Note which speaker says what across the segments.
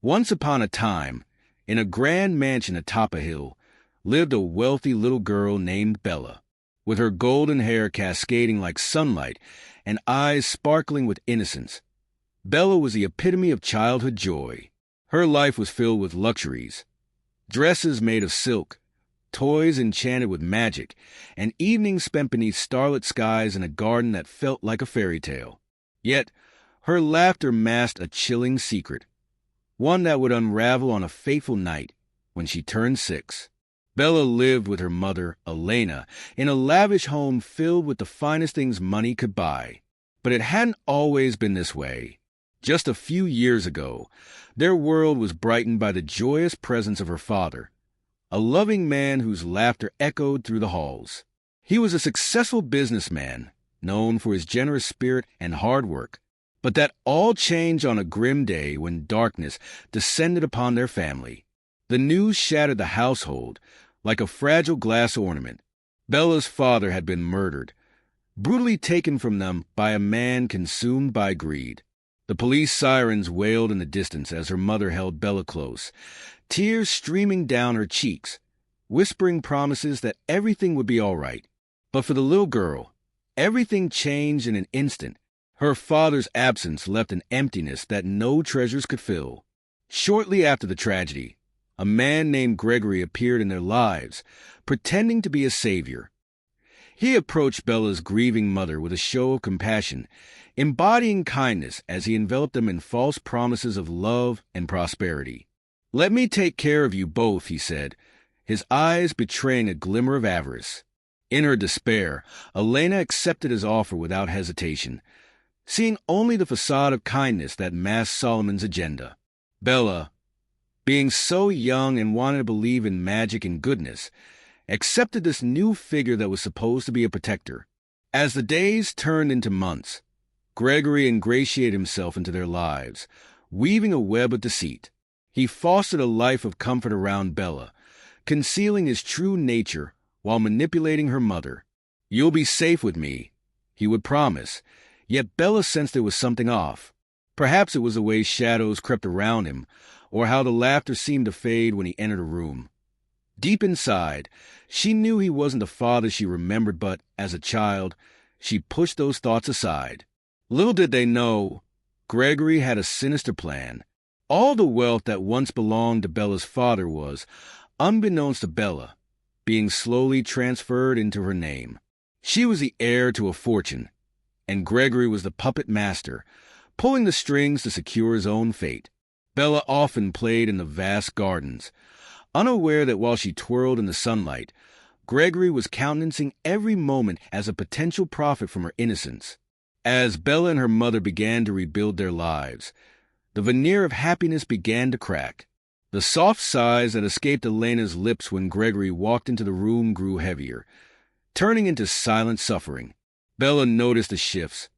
Speaker 1: Once upon a time, in a grand mansion atop a hill, lived a wealthy little girl named Bella, with her golden hair cascading like sunlight and eyes sparkling with innocence. Bella was the epitome of childhood joy. Her life was filled with luxuries, dresses made of silk, toys enchanted with magic, and evenings spent beneath starlit skies in a garden that felt like a fairy tale. Yet, her laughter masked a chilling secret, one that would unravel on a fateful night when she turned 6. Bella lived with her mother, Elena, in a lavish home filled with the finest things money could buy. But it hadn't always been this way. Just a few years ago, their world was brightened by the joyous presence of her father, a loving man whose laughter echoed through the halls. He was a successful businessman, known for his generous spirit and hard work. But that all changed on a grim day when darkness descended upon their family. The news shattered the household like a fragile glass ornament. Bella's father had been murdered, brutally taken from them by a man consumed by greed. The police sirens wailed in the distance as her mother held Bella close, tears streaming down her cheeks, whispering promises that everything would be all right. But for the little girl, everything changed in an instant. Her father's absence left an emptiness that no treasures could fill. Shortly after the tragedy, a man named Gregory appeared in their lives, pretending to be a savior. He approached Bella's grieving mother with a show of compassion, embodying kindness as he enveloped them in false promises of love and prosperity. "Let me take care of you both," he said, his eyes betraying a glimmer of avarice. In her despair, Elena accepted his offer without hesitation, seeing only the facade of kindness that masked Solomon's agenda. Bella, being so young and wanting to believe in magic and goodness, accepted this new figure that was supposed to be a protector. As the days turned into months, Gregory ingratiated himself into their lives, weaving a web of deceit. He fostered a life of comfort around Bella, concealing his true nature while manipulating her mother. "You'll be safe with me," he would promise, yet Bella sensed there was something off. Perhaps it was the way shadows crept around him, or how the laughter seemed to fade when he entered a room. Deep inside, she knew he wasn't the father she remembered, but, as a child, she pushed those thoughts aside. Little did they know, Gregory had a sinister plan. All the wealth that once belonged to Bella's father was, unbeknownst to Bella, being slowly transferred into her name. She was the heir to a fortune, and Gregory was the puppet master, pulling the strings to secure his own fate. Bella often played in the vast gardens, unaware that while she twirled in the sunlight, Gregory was countenancing every moment as a potential profit from her innocence. As Bella and her mother began to rebuild their lives, the veneer of happiness began to crack. The soft sighs that escaped Elena's lips when Gregory walked into the room grew heavier, turning into silent suffering. Bella noticed the shifts.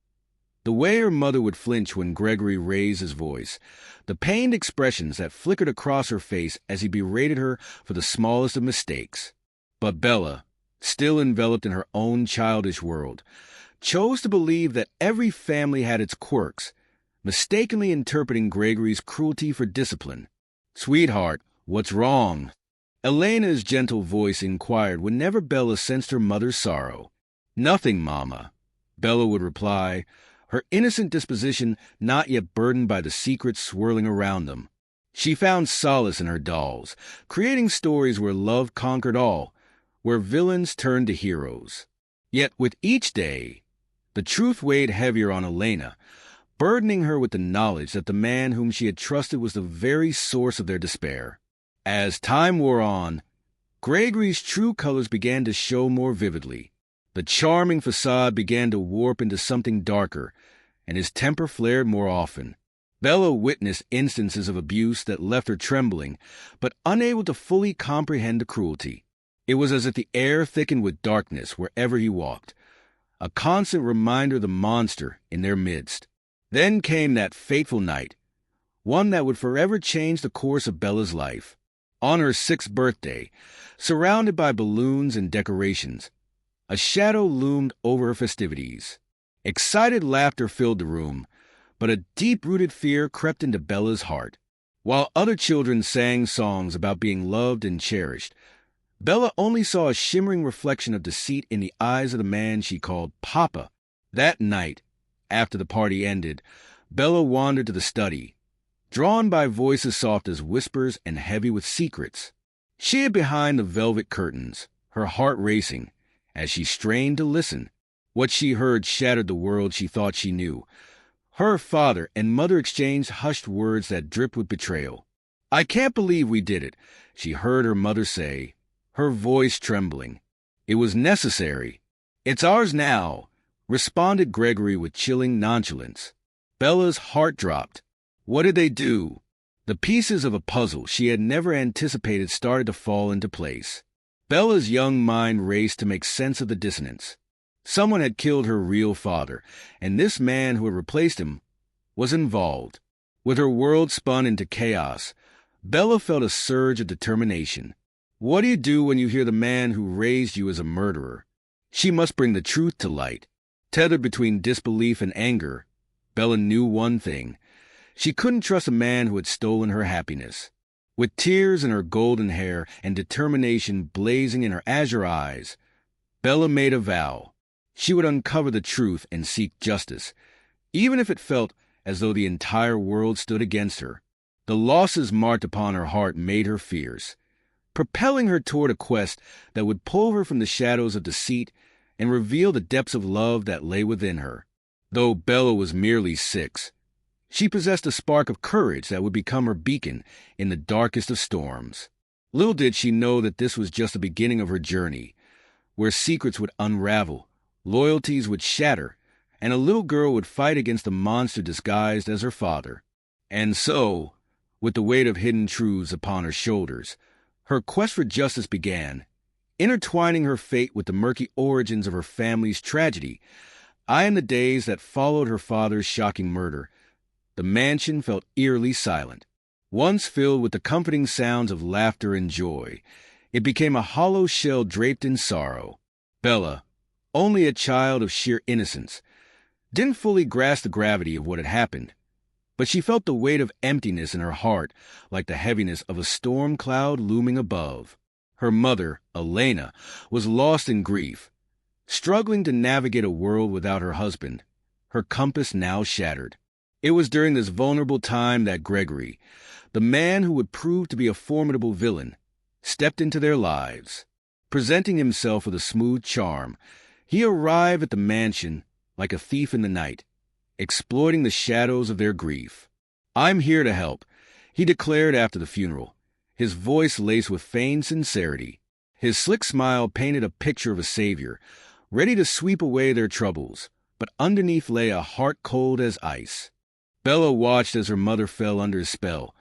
Speaker 1: The way her mother would flinch when Gregory raised his voice, the pained expressions that flickered across her face as he berated her for the smallest of mistakes. But Bella, still enveloped in her own childish world, chose to believe that every family had its quirks, mistakenly interpreting Gregory's cruelty for discipline. "Sweetheart, what's wrong?" Elena's gentle voice inquired whenever Bella sensed her mother's sorrow. "Nothing, Mama," Bella would reply, her innocent disposition not yet burdened by the secrets swirling around them. She found solace in her dolls, creating stories where love conquered all, where villains turned to heroes. Yet with each day, the truth weighed heavier on Elena, burdening her with the knowledge that the man whom she had trusted was the very source of their despair. As time wore on, Gregory's true colors began to show more vividly. The charming facade began to warp into something darker, and his temper flared more often. Bella witnessed instances of abuse that left her trembling, but unable to fully comprehend the cruelty. It was as if the air thickened with darkness wherever he walked, a constant reminder of the monster in their midst. Then came that fateful night, one that would forever change the course of Bella's life. On her 6th birthday, surrounded by balloons and decorations, a shadow loomed over her festivities. Excited laughter filled the room, but a deep-rooted fear crept into Bella's heart. While other children sang songs about being loved and cherished, Bella only saw a shimmering reflection of deceit in the eyes of the man she called Papa. That night, after the party ended, Bella wandered to the study, drawn by voices soft as whispers and heavy with secrets. She hid behind the velvet curtains, her heart racing, as she strained to listen. What she heard shattered the world she thought she knew. Her father and mother exchanged hushed words that dripped with betrayal. "I can't believe we did it," she heard her mother say, her voice trembling. "It was necessary." "It's ours now," responded Gregory with chilling nonchalance. Bella's heart dropped. What did they do? The pieces of a puzzle she had never anticipated started to fall into place. Bella's young mind raced to make sense of the dissonance. Someone had killed her real father, and this man who had replaced him was involved. With her world spun into chaos, Bella felt a surge of determination. What do you do when you hear the man who raised you as a murderer? She must bring the truth to light. Tethered between disbelief and anger, Bella knew one thing. She couldn't trust a man who had stolen her happiness. With tears in her golden hair and determination blazing in her azure eyes, Bella made a vow. She would uncover the truth and seek justice, even if it felt as though the entire world stood against her. The losses marked upon her heart made her fierce, propelling her toward a quest that would pull her from the shadows of deceit and reveal the depths of love that lay within her. Though Bella was merely 6, she possessed a spark of courage that would become her beacon in the darkest of storms. Little did she know that this was just the beginning of her journey, where secrets would unravel, loyalties would shatter, and a little girl would fight against a monster disguised as her father. And so, with the weight of hidden truths upon her shoulders, her quest for justice began, intertwining her fate with the murky origins of her family's tragedy. In the days that followed her father's shocking murder, the mansion felt eerily silent. Once filled with the comforting sounds of laughter and joy, it became a hollow shell draped in sorrow. Bella, only a child of sheer innocence, didn't fully grasp the gravity of what had happened, but she felt the weight of emptiness in her heart like the heaviness of a storm cloud looming above. Her mother, Elena, was lost in grief, struggling to navigate a world without her husband, her compass now shattered. It was during this vulnerable time that Gregory, the man who would prove to be a formidable villain, stepped into their lives. Presenting himself with a smooth charm, he arrived at the mansion like a thief in the night, exploiting the shadows of their grief. "I'm here to help," he declared after the funeral, his voice laced with feigned sincerity. His slick smile painted a picture of a savior, ready to sweep away their troubles, but underneath lay a heart cold as ice. Bella watched as her mother fell under his spell,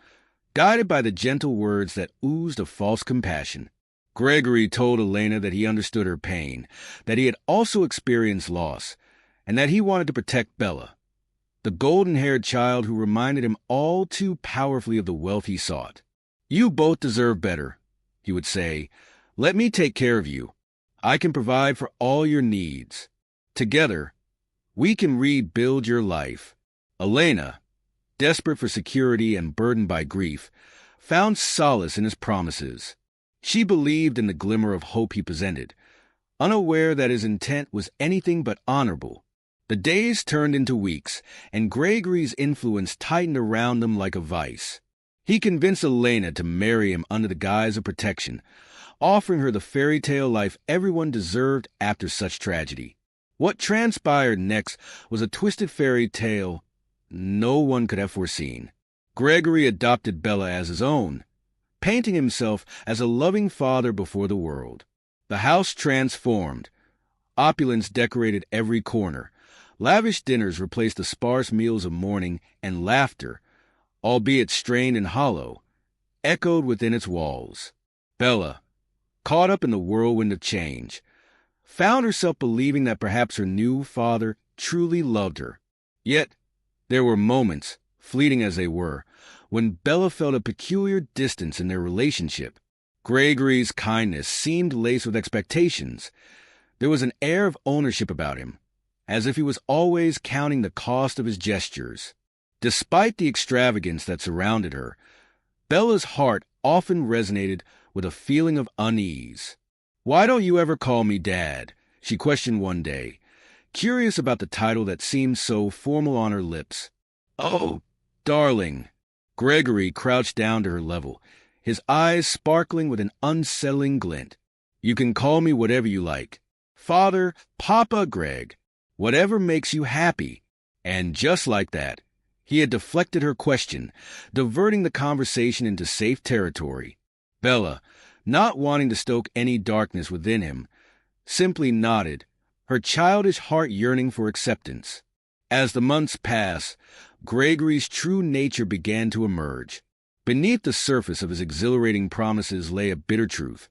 Speaker 1: guided by the gentle words that oozed of false compassion. Gregory told Elena that he understood her pain, that he had also experienced loss, and that he wanted to protect Bella, the golden-haired child who reminded him all too powerfully of the wealth he sought. "You both deserve better," he would say. "Let me take care of you. I can provide for all your needs. Together, we can rebuild your life." Elena, desperate for security and burdened by grief, found solace in his promises. She believed in the glimmer of hope he presented, unaware that his intent was anything but honorable. The days turned into weeks, and Gregory's influence tightened around them like a vice. He convinced Elena to marry him under the guise of protection, offering her the fairy tale life everyone deserved after such tragedy. What transpired next was a twisted fairy tale no one could have foreseen. Gregory adopted Bella as his own, painting himself as a loving father before the world. The house transformed. Opulence decorated every corner. Lavish dinners replaced the sparse meals of mourning, and laughter, albeit strained and hollow, echoed within its walls. Bella, caught up in the whirlwind of change, found herself believing that perhaps her new father truly loved her. Yet, there were moments, fleeting as they were, when Bella felt a peculiar distance in their relationship. Gregory's kindness seemed laced with expectations. There was an air of ownership about him, as if he was always counting the cost of his gestures. Despite the extravagance that surrounded her, Bella's heart often resonated with a feeling of unease. "Why don't you ever call me Dad?" she questioned one day, curious about the title that seemed so formal on her lips. "Oh, darling." Gregory crouched down to her level, his eyes sparkling with an unsettling glint. "You can call me whatever you like. Father, Papa, Greg. Whatever makes you happy." And just like that, he had deflected her question, diverting the conversation into safe territory. Bella, not wanting to stoke any darkness within him, simply nodded, her childish heart yearning for acceptance. As the months passed, Gregory's true nature began to emerge. Beneath the surface of his exhilarating promises lay a bitter truth.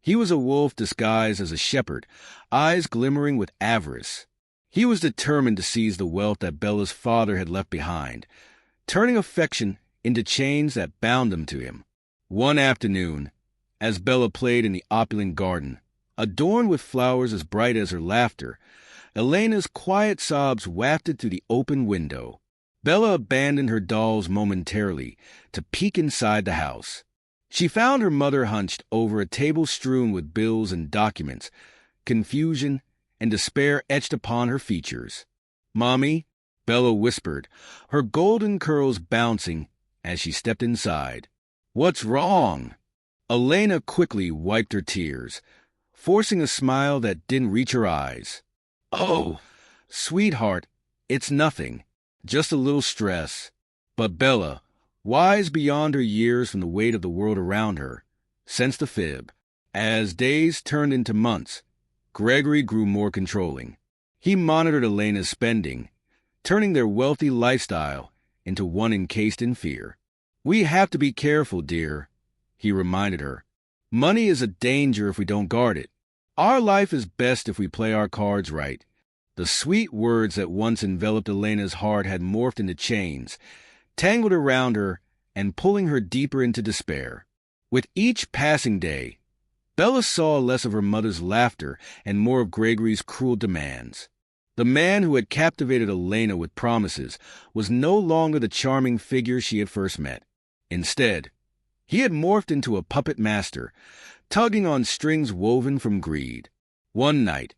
Speaker 1: He was a wolf disguised as a shepherd, eyes glimmering with avarice. He was determined to seize the wealth that Bella's father had left behind, turning affection into chains that bound them to him. One afternoon, as Bella played in the opulent garden, adorned with flowers as bright as her laughter, Elena's quiet sobs wafted through the open window. Bella abandoned her dolls momentarily to peek inside the house. She found her mother hunched over a table strewn with bills and documents, confusion and despair etched upon her features. "Mommy," Bella whispered, her golden curls bouncing as she stepped inside. "What's wrong?" Elena quickly wiped her tears, forcing a smile that didn't reach her eyes. "Oh, sweetheart, it's nothing, just a little stress." But Bella, wise beyond her years from the weight of the world around her, sensed the fib. As days turned into months, Gregory grew more controlling. He monitored Elena's spending, turning their wealthy lifestyle into one encased in fear. "We have to be careful, dear," he reminded her. "Money is a danger if we don't guard it. Our life is best if we play our cards right." The sweet words that once enveloped Elena's heart had morphed into chains, tangled around her and pulling her deeper into despair. With each passing day, Bella saw less of her mother's laughter and more of Gregory's cruel demands. The man who had captivated Elena with promises was no longer the charming figure she had first met. Instead, he had morphed into a puppet master, tugging on strings woven from greed. One night,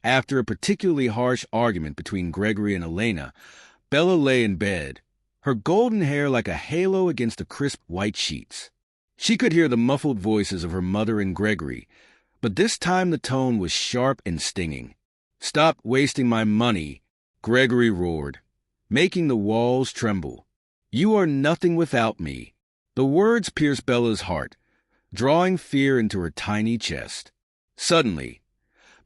Speaker 1: after a particularly harsh argument between Gregory and Elena, Bella lay in bed, her golden hair like a halo against the crisp white sheets. She could hear the muffled voices of her mother and Gregory, but this time the tone was sharp and stinging. "Stop wasting my money," Gregory roared, making the walls tremble. "You are nothing without me." The words pierced Bella's heart, drawing fear into her tiny chest. Suddenly,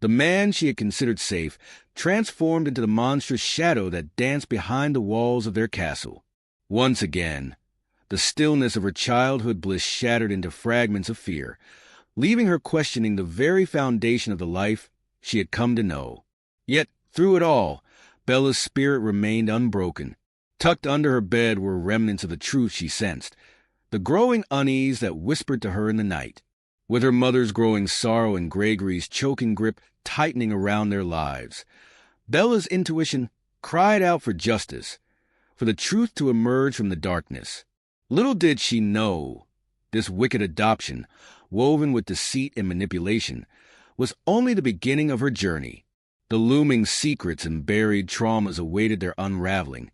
Speaker 1: the man she had considered safe transformed into the monstrous shadow that danced behind the walls of their castle. Once again, the stillness of her childhood bliss shattered into fragments of fear, leaving her questioning the very foundation of the life she had come to know. Yet, through it all, Bella's spirit remained unbroken. Tucked under her bed were remnants of the truth she sensed, the growing unease that whispered to her in the night. With her mother's growing sorrow and Gregory's choking grip tightening around their lives, Bella's intuition cried out for justice, for the truth to emerge from the darkness. Little did she know, this wicked adoption, woven with deceit and manipulation, was only the beginning of her journey. The looming secrets and buried traumas awaited their unraveling,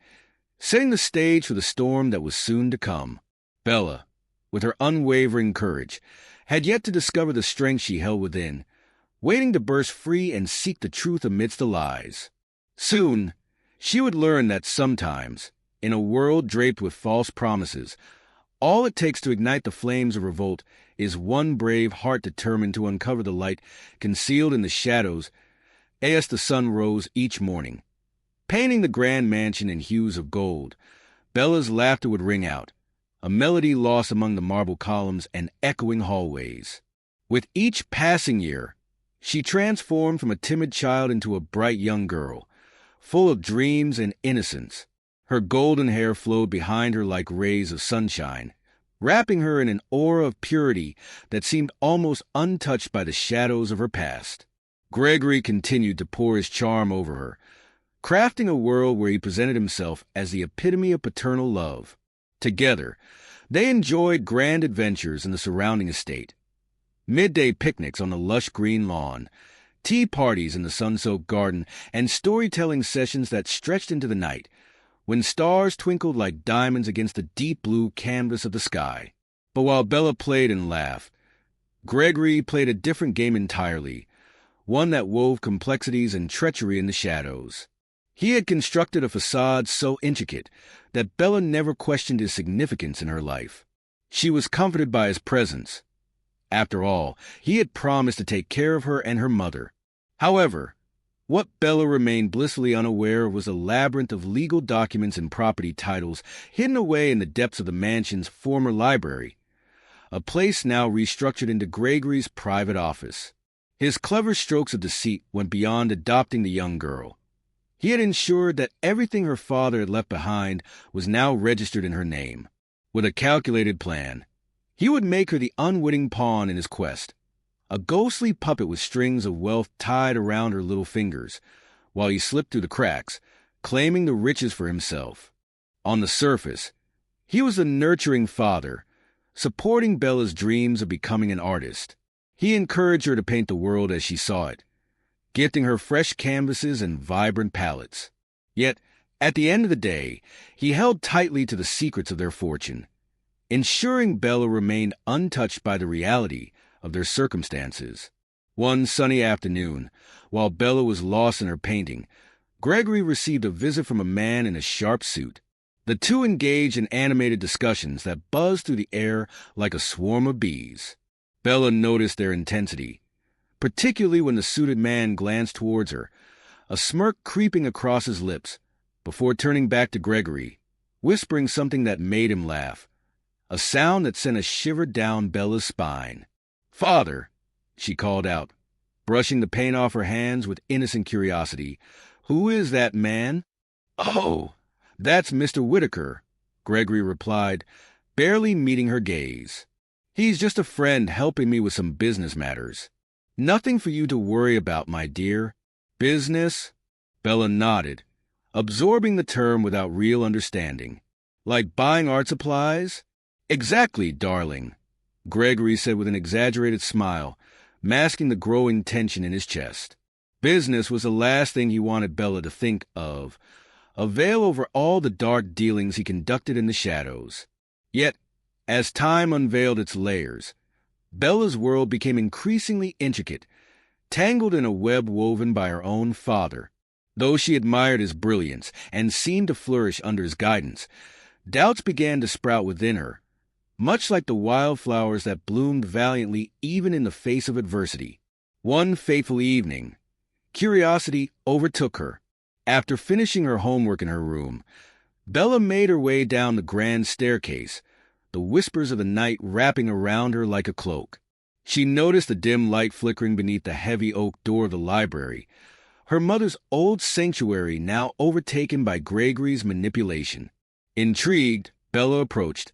Speaker 1: setting the stage for the storm that was soon to come. Bella, with her unwavering courage, had yet to discover the strength she held within, waiting to burst free and seek the truth amidst the lies. Soon, she would learn that sometimes, in a world draped with false promises, all it takes to ignite the flames of revolt is one brave heart determined to uncover the light concealed in the shadows as the sun rose each morning. Painting the grand mansion in hues of gold, Bella's laughter would ring out, a melody lost among the marble columns and echoing hallways. With each passing year, she transformed from a timid child into a bright young girl, full of dreams and innocence. Her golden hair flowed behind her like rays of sunshine, wrapping her in an aura of purity that seemed almost untouched by the shadows of her past. Gregory continued to pour his charm over her, crafting a world where he presented himself as the epitome of paternal love. Together, They enjoyed grand adventures in the surrounding estate, midday picnics on the lush green lawn, tea parties in the sun-soaked garden, and storytelling sessions that stretched into the night, when stars twinkled like diamonds against the deep blue canvas of the sky. But while Bella played and laughed, Gregory played a different game entirely, one that wove complexities and treachery in the shadows. He had constructed a facade so intricate that Bella never questioned his significance in her life. She was comforted by his presence. After all, he had promised to take care of her and her mother. However, what Bella remained blissfully unaware of was a labyrinth of legal documents and property titles hidden away in the depths of the mansion's former library, a place now restructured into Gregory's private office. His clever strokes of deceit went beyond adopting the young girl. He had ensured that everything her father had left behind was now registered in her name. With a calculated plan, he would make her the unwitting pawn in his quest, a ghostly puppet with strings of wealth tied around her little fingers, while he slipped through the cracks, claiming the riches for himself. On the surface, he was a nurturing father, supporting Bella's dreams of becoming an artist. He encouraged her to paint the world as she saw it, gifting her fresh canvases and vibrant palettes. Yet, at the end of the day, he held tightly to the secrets of their fortune, ensuring Bella remained untouched by the reality of their circumstances. One sunny afternoon, while Bella was lost in her painting, Gregory received a visit from a man in a sharp suit. The two engaged in animated discussions that buzzed through the air like a swarm of bees. Bella noticed their intensity, particularly when the suited man glanced towards her, a smirk creeping across his lips, before turning back to Gregory, whispering something that made him laugh, a sound that sent a shiver down Bella's spine. "Father," she called out, brushing the paint off her hands with innocent curiosity, "who is that man?" "Oh, that's Mr. Whitaker," Gregory replied, barely meeting her gaze. "He's just a friend helping me with some business matters." "Nothing for you to worry about, my dear." "Business?" Bella nodded, absorbing the term without real understanding. "Like buying art supplies?" "Exactly, darling," Gregory said with an exaggerated smile, masking the growing tension in his chest. Business was the last thing he wanted Bella to think of, a veil over all the dark dealings he conducted in the shadows. Yet, as time unveiled its layers, Bella's world became increasingly intricate, tangled in a web woven by her own father. Though she admired his brilliance and seemed to flourish under his guidance, doubts began to sprout within her, much like the wildflowers that bloomed valiantly even in the face of adversity. One fateful evening, curiosity overtook her. After finishing her homework in her room, Bella made her way down the grand staircase, the whispers of the night wrapping around her like a cloak. She noticed the dim light flickering beneath the heavy oak door of the library, her mother's old sanctuary now overtaken by Gregory's manipulation. Intrigued, Bella approached,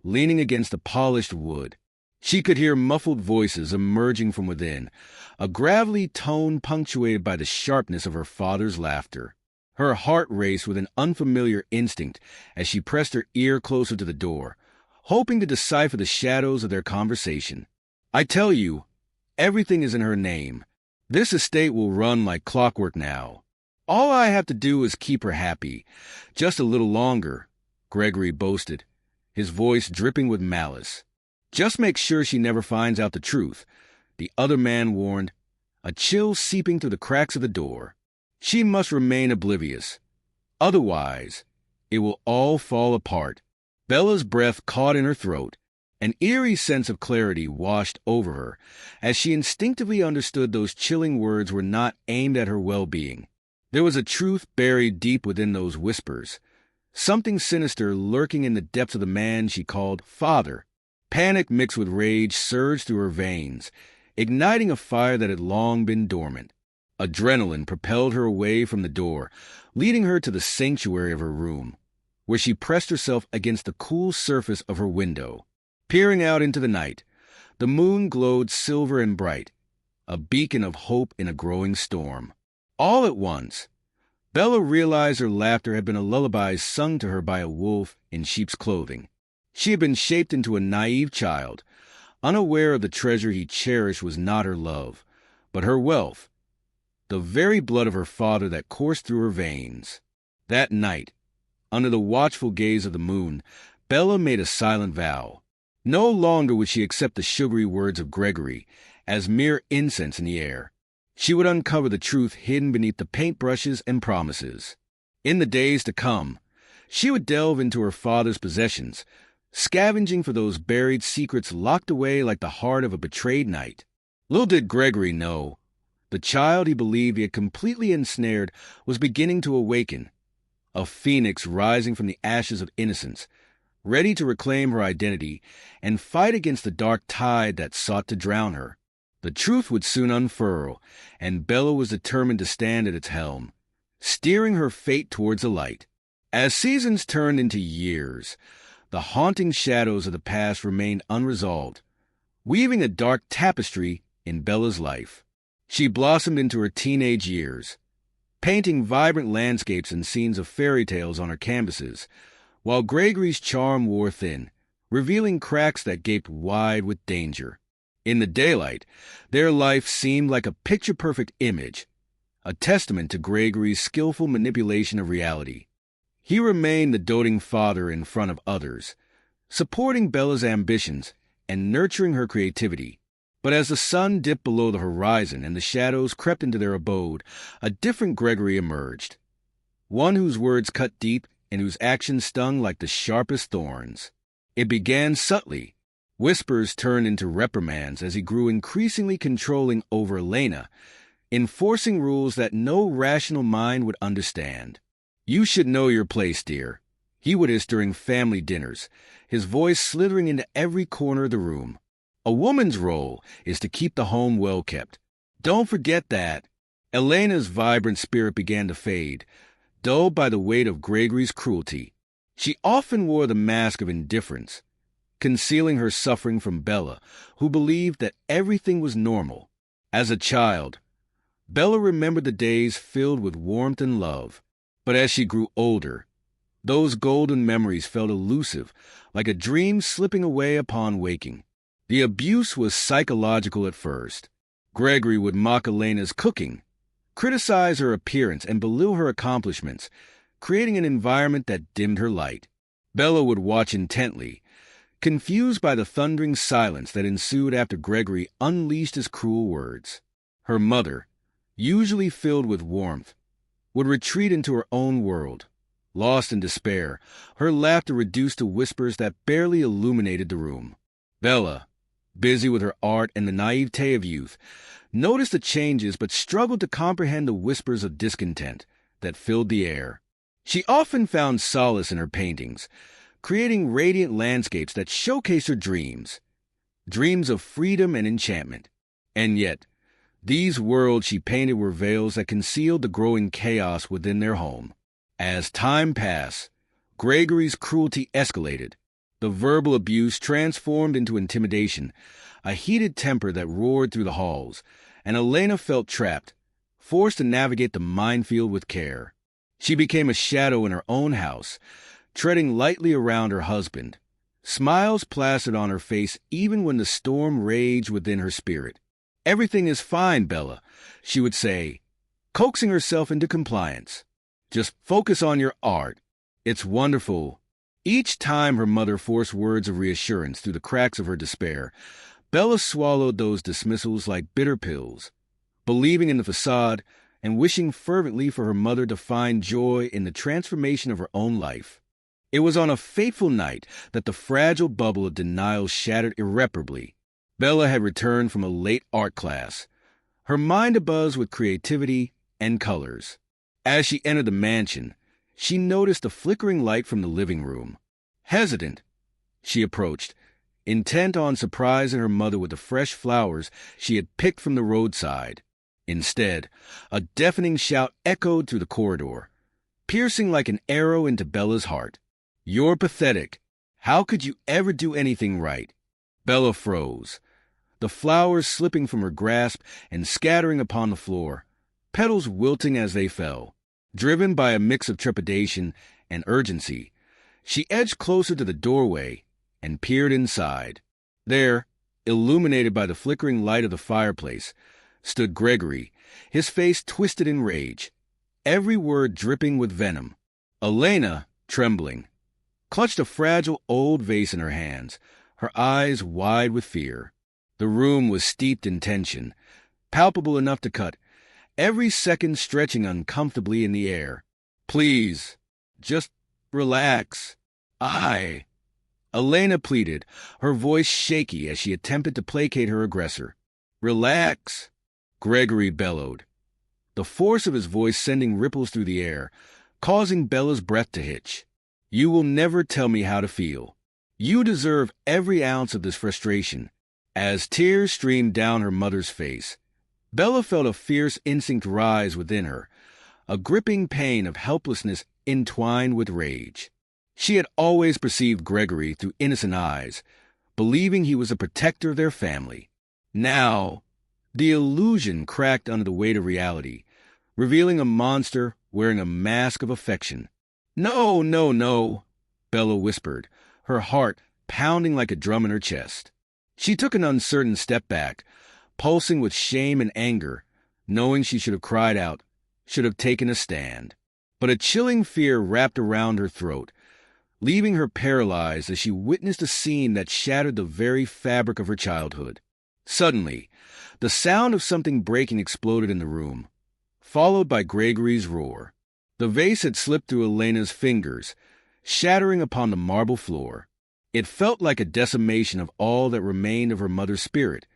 Speaker 1: leaning against the polished wood. She could hear muffled voices emerging from within, a gravelly tone punctuated by the sharpness of her father's laughter. Her heart raced with an unfamiliar instinct as she pressed her ear closer to the door, hoping to decipher the shadows of their conversation. "I tell you, everything is in her name. This estate will run like clockwork now. All I have to do is keep her happy, just a little longer," Gregory boasted, his voice dripping with malice. "Just make sure she never finds out the truth," the other man warned, a chill seeping through the cracks of the door. "She must remain oblivious. Otherwise, it will all fall apart." Bella's breath caught in her throat. An eerie sense of clarity washed over her as she instinctively understood those chilling words were not aimed at her well-being. There was a truth buried deep within those whispers, something sinister lurking in the depths of the man she called father. Panic mixed with rage surged through her veins, igniting a fire that had long been dormant. Adrenaline propelled her away from the door, leading her to the sanctuary of her room, where she pressed herself against the cool surface of her window. Peering out into the night, the moon glowed silver and bright, a beacon of hope in a growing storm. All at once, Bella realized her laughter had been a lullaby sung to her by a wolf in sheep's clothing. She had been shaped into a naive child, unaware of the treasure he cherished was not her love, but her wealth, the very blood of her father that coursed through her veins. That night, under the watchful gaze of the moon, Bella made a silent vow. No longer would she accept the sugary words of Gregory as mere incense in the air. She would uncover the truth hidden beneath the paintbrushes and promises. In the days to come, she would delve into her father's possessions, scavenging for those buried secrets locked away like the heart of a betrayed knight. Little did Gregory know, the child he believed he had completely ensnared was beginning to awaken, a phoenix rising from the ashes of innocence, ready to reclaim her identity and fight against the dark tide that sought to drown her. The truth would soon unfurl, and Bella was determined to stand at its helm, steering her fate towards the light. As seasons turned into years, the haunting shadows of the past remained unresolved, weaving a dark tapestry in Bella's life. She blossomed into her teenage years, painting vibrant landscapes and scenes of fairy tales on her canvases, while Gregory's charm wore thin, revealing cracks that gaped wide with danger. In the daylight, their life seemed like a picture-perfect image, a testament to Gregory's skillful manipulation of reality. He remained the doting father in front of others, supporting Bella's ambitions and nurturing her creativity. But as the sun dipped below the horizon and the shadows crept into their abode, a different Gregory emerged, one whose words cut deep and whose actions stung like the sharpest thorns. It began subtly. Whispers turned into reprimands as he grew increasingly controlling over Elena, enforcing rules that no rational mind would understand. "You should know your place, dear," he would hiss during family dinners, his voice slithering into every corner of the room. "A woman's role is to keep the home well kept. Don't forget that." Elena's vibrant spirit began to fade, dulled by the weight of Gregory's cruelty. She often wore the mask of indifference, concealing her suffering from Bella, who believed that everything was normal. As a child, Bella remembered the days filled with warmth and love. But as she grew older, those golden memories felt elusive, like a dream slipping away upon waking. The abuse was psychological at first. Gregory would mock Elena's cooking, criticize her appearance, and belittle her accomplishments, creating an environment that dimmed her light. Bella would watch intently, confused by the thundering silence that ensued after Gregory unleashed his cruel words. Her mother, usually filled with warmth, would retreat into her own world. Lost in despair, her laughter reduced to whispers that barely illuminated the room. Bella, busy with her art and the naivete of youth, noticed the changes but struggled to comprehend the whispers of discontent that filled the air. She often found solace in her paintings, creating radiant landscapes that showcased her dreams of freedom and enchantment. And yet, these worlds she painted were veils that concealed the growing chaos within their home. As time passed, Gregory's cruelty escalated. The verbal abuse transformed into intimidation, a heated temper that roared through the halls, and Elena felt trapped, forced to navigate the minefield with care. She became a shadow in her own house, treading lightly around her husband, smiles plastered on her face even when the storm raged within her spirit. "Everything is fine, Bella," she would say, coaxing herself into compliance. "Just focus on your art. It's wonderful." Each time her mother forced words of reassurance through the cracks of her despair, Bella swallowed those dismissals like bitter pills, believing in the facade and wishing fervently for her mother to find joy in the transformation of her own life. It was on a fateful night that the fragile bubble of denial shattered irreparably. Bella had returned from a late art class, her mind abuzz with creativity and colors. As she entered the mansion, she noticed a flickering light from the living room. Hesitant, she approached, intent on surprising her mother with the fresh flowers she had picked from the roadside. Instead, a deafening shout echoed through the corridor, piercing like an arrow into Bella's heart. "You're pathetic. How could you ever do anything right?" Bella froze, the flowers slipping from her grasp and scattering upon the floor, petals wilting as they fell. Driven by a mix of trepidation and urgency, she edged closer to the doorway and peered inside. There, illuminated by the flickering light of the fireplace, stood Gregory, his face twisted in rage, every word dripping with venom. Elena, trembling, clutched a fragile old vase in her hands, her eyes wide with fear. The room was steeped in tension, palpable enough to cut, every second stretching uncomfortably in the air. "Please, just relax. Elena pleaded, her voice shaky as she attempted to placate her aggressor. "Relax," Gregory bellowed, the force of his voice sending ripples through the air, causing Bella's breath to hitch. "You will never tell me how to feel. You deserve every ounce of this frustration." As tears streamed down her mother's face, Bella felt a fierce instinct rise within her, a gripping pain of helplessness entwined with rage. She had always perceived Gregory through innocent eyes, believing he was a protector of their family. Now, the illusion cracked under the weight of reality, revealing a monster wearing a mask of affection. "No, no, no," Bella whispered, her heart pounding like a drum in her chest. She took an uncertain step back, pulsing with shame and anger, knowing she should have cried out, should have taken a stand. But a chilling fear wrapped around her throat, leaving her paralyzed as she witnessed a scene that shattered the very fabric of her childhood. Suddenly, the sound of something breaking exploded in the room, followed by Gregory's roar. The vase had slipped through Elena's fingers, shattering upon the marble floor. It felt like a decimation of all that remained of her mother's spirit,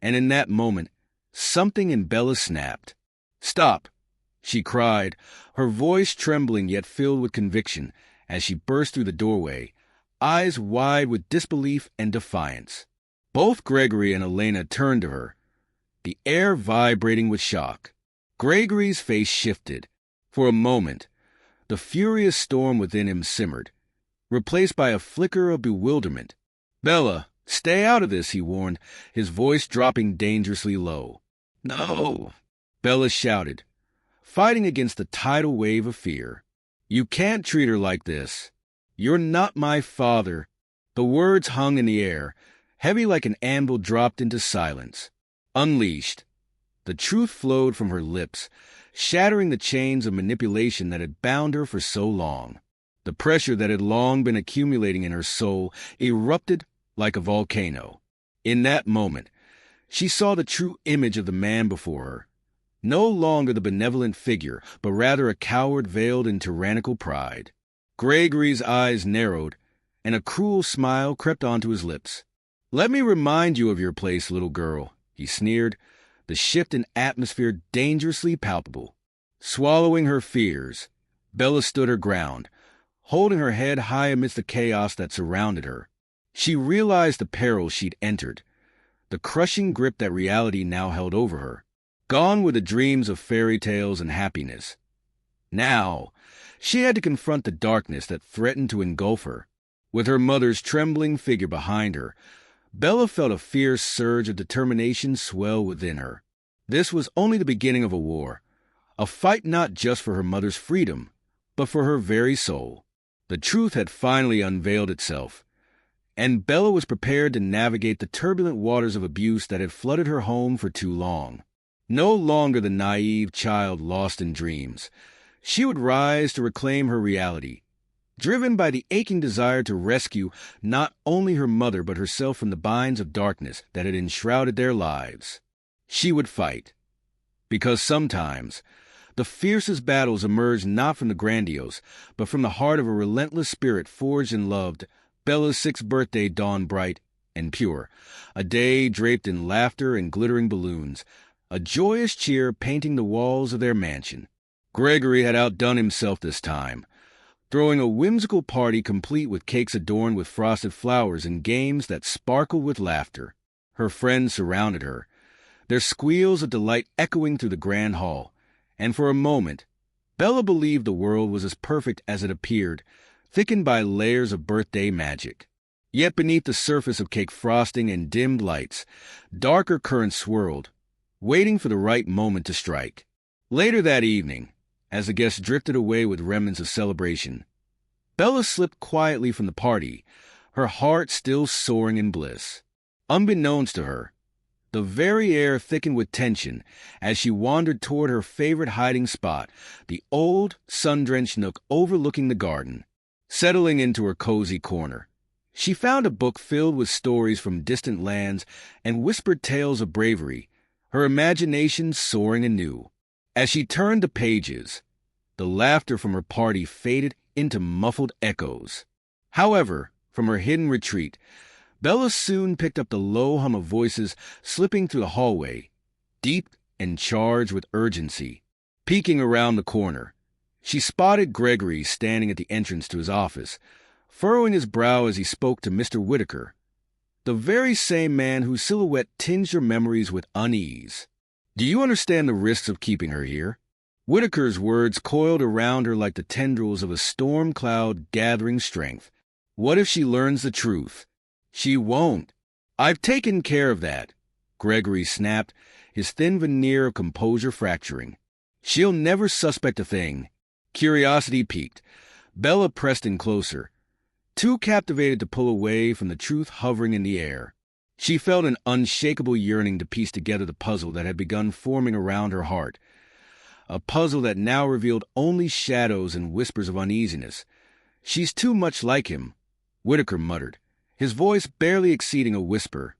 Speaker 1: and in that moment, something in Bella snapped. "Stop!" she cried, her voice trembling yet filled with conviction as she burst through the doorway, eyes wide with disbelief and defiance. Both Gregory and Elena turned to her, the air vibrating with shock. Gregory's face shifted. For a moment, the furious storm within him simmered, replaced by a flicker of bewilderment. "Bella, stay out of this," he warned, his voice dropping dangerously low. "No," Bella shouted, fighting against the tidal wave of fear. "You can't treat her like this. You're not my father." The words hung in the air, heavy like an anvil dropped into silence. Unleashed, the truth flowed from her lips, shattering the chains of manipulation that had bound her for so long. The pressure that had long been accumulating in her soul erupted like a volcano. In that moment, she saw the true image of the man before her. No longer the benevolent figure, but rather a coward veiled in tyrannical pride. Gregory's eyes narrowed, and a cruel smile crept onto his lips. "Let me remind you of your place, little girl," he sneered, the shift in atmosphere dangerously palpable. Swallowing her fears, Bella stood her ground, holding her head high amidst the chaos that surrounded her. She realized the peril she'd entered, the crushing grip that reality now held over her. Gone were the dreams of fairy tales and happiness. Now, she had to confront the darkness that threatened to engulf her. With her mother's trembling figure behind her, Bella felt a fierce surge of determination swell within her. This was only the beginning of a war, a fight not just for her mother's freedom, but for her very soul. The truth had finally unveiled itself, and Bella was prepared to navigate the turbulent waters of abuse that had flooded her home for too long. No longer the naive child lost in dreams, she would rise to reclaim her reality, driven by the aching desire to rescue not only her mother but herself from the binds of darkness that had enshrouded their lives. She would fight, because sometimes the fiercest battles emerge not from the grandiose, but from the heart of a relentless spirit forged and loved. Bella's 6th birthday dawned bright and pure, a day draped in laughter and glittering balloons, a joyous cheer painting the walls of their mansion. Gregory had outdone himself this time, throwing a whimsical party complete with cakes adorned with frosted flowers and games that sparkled with laughter. Her friends surrounded her, their squeals of delight echoing through the grand hall, and for a moment, Bella believed the world was as perfect as it appeared, thickened by layers of birthday magic. Yet beneath the surface of cake frosting and dimmed lights, darker currents swirled, waiting for the right moment to strike. Later that evening, as the guests drifted away with remnants of celebration, Bella slipped quietly from the party, her heart still soaring in bliss. Unbeknownst to her, the very air thickened with tension as she wandered toward her favorite hiding spot, the old, sun-drenched nook overlooking the garden. Settling into her cozy corner, she found a book filled with stories from distant lands and whispered tales of bravery, her imagination soaring anew. As she turned the pages, the laughter from her party faded into muffled echoes. However, from her hidden retreat, Bella soon picked up the low hum of voices slipping through the hallway, deep and charged with urgency. Peeking around the corner, she spotted Gregory standing at the entrance to his office, furrowing his brow as he spoke to Mr. Whitaker, the very same man whose silhouette tinged her memories with unease. "Do you understand the risks of keeping her here?" Whitaker's words coiled around her like the tendrils of a storm cloud gathering strength. "What if she learns the truth?" "She won't. I've taken care of that," Gregory snapped, his thin veneer of composure fracturing. "She'll never suspect a thing." Curiosity piqued. Bella pressed in closer, too captivated to pull away from the truth hovering in the air. She felt an unshakable yearning to piece together the puzzle that had begun forming around her heart, a puzzle that now revealed only shadows and whispers of uneasiness. "She's too much like him," Whitaker muttered, his voice barely exceeding a whisper,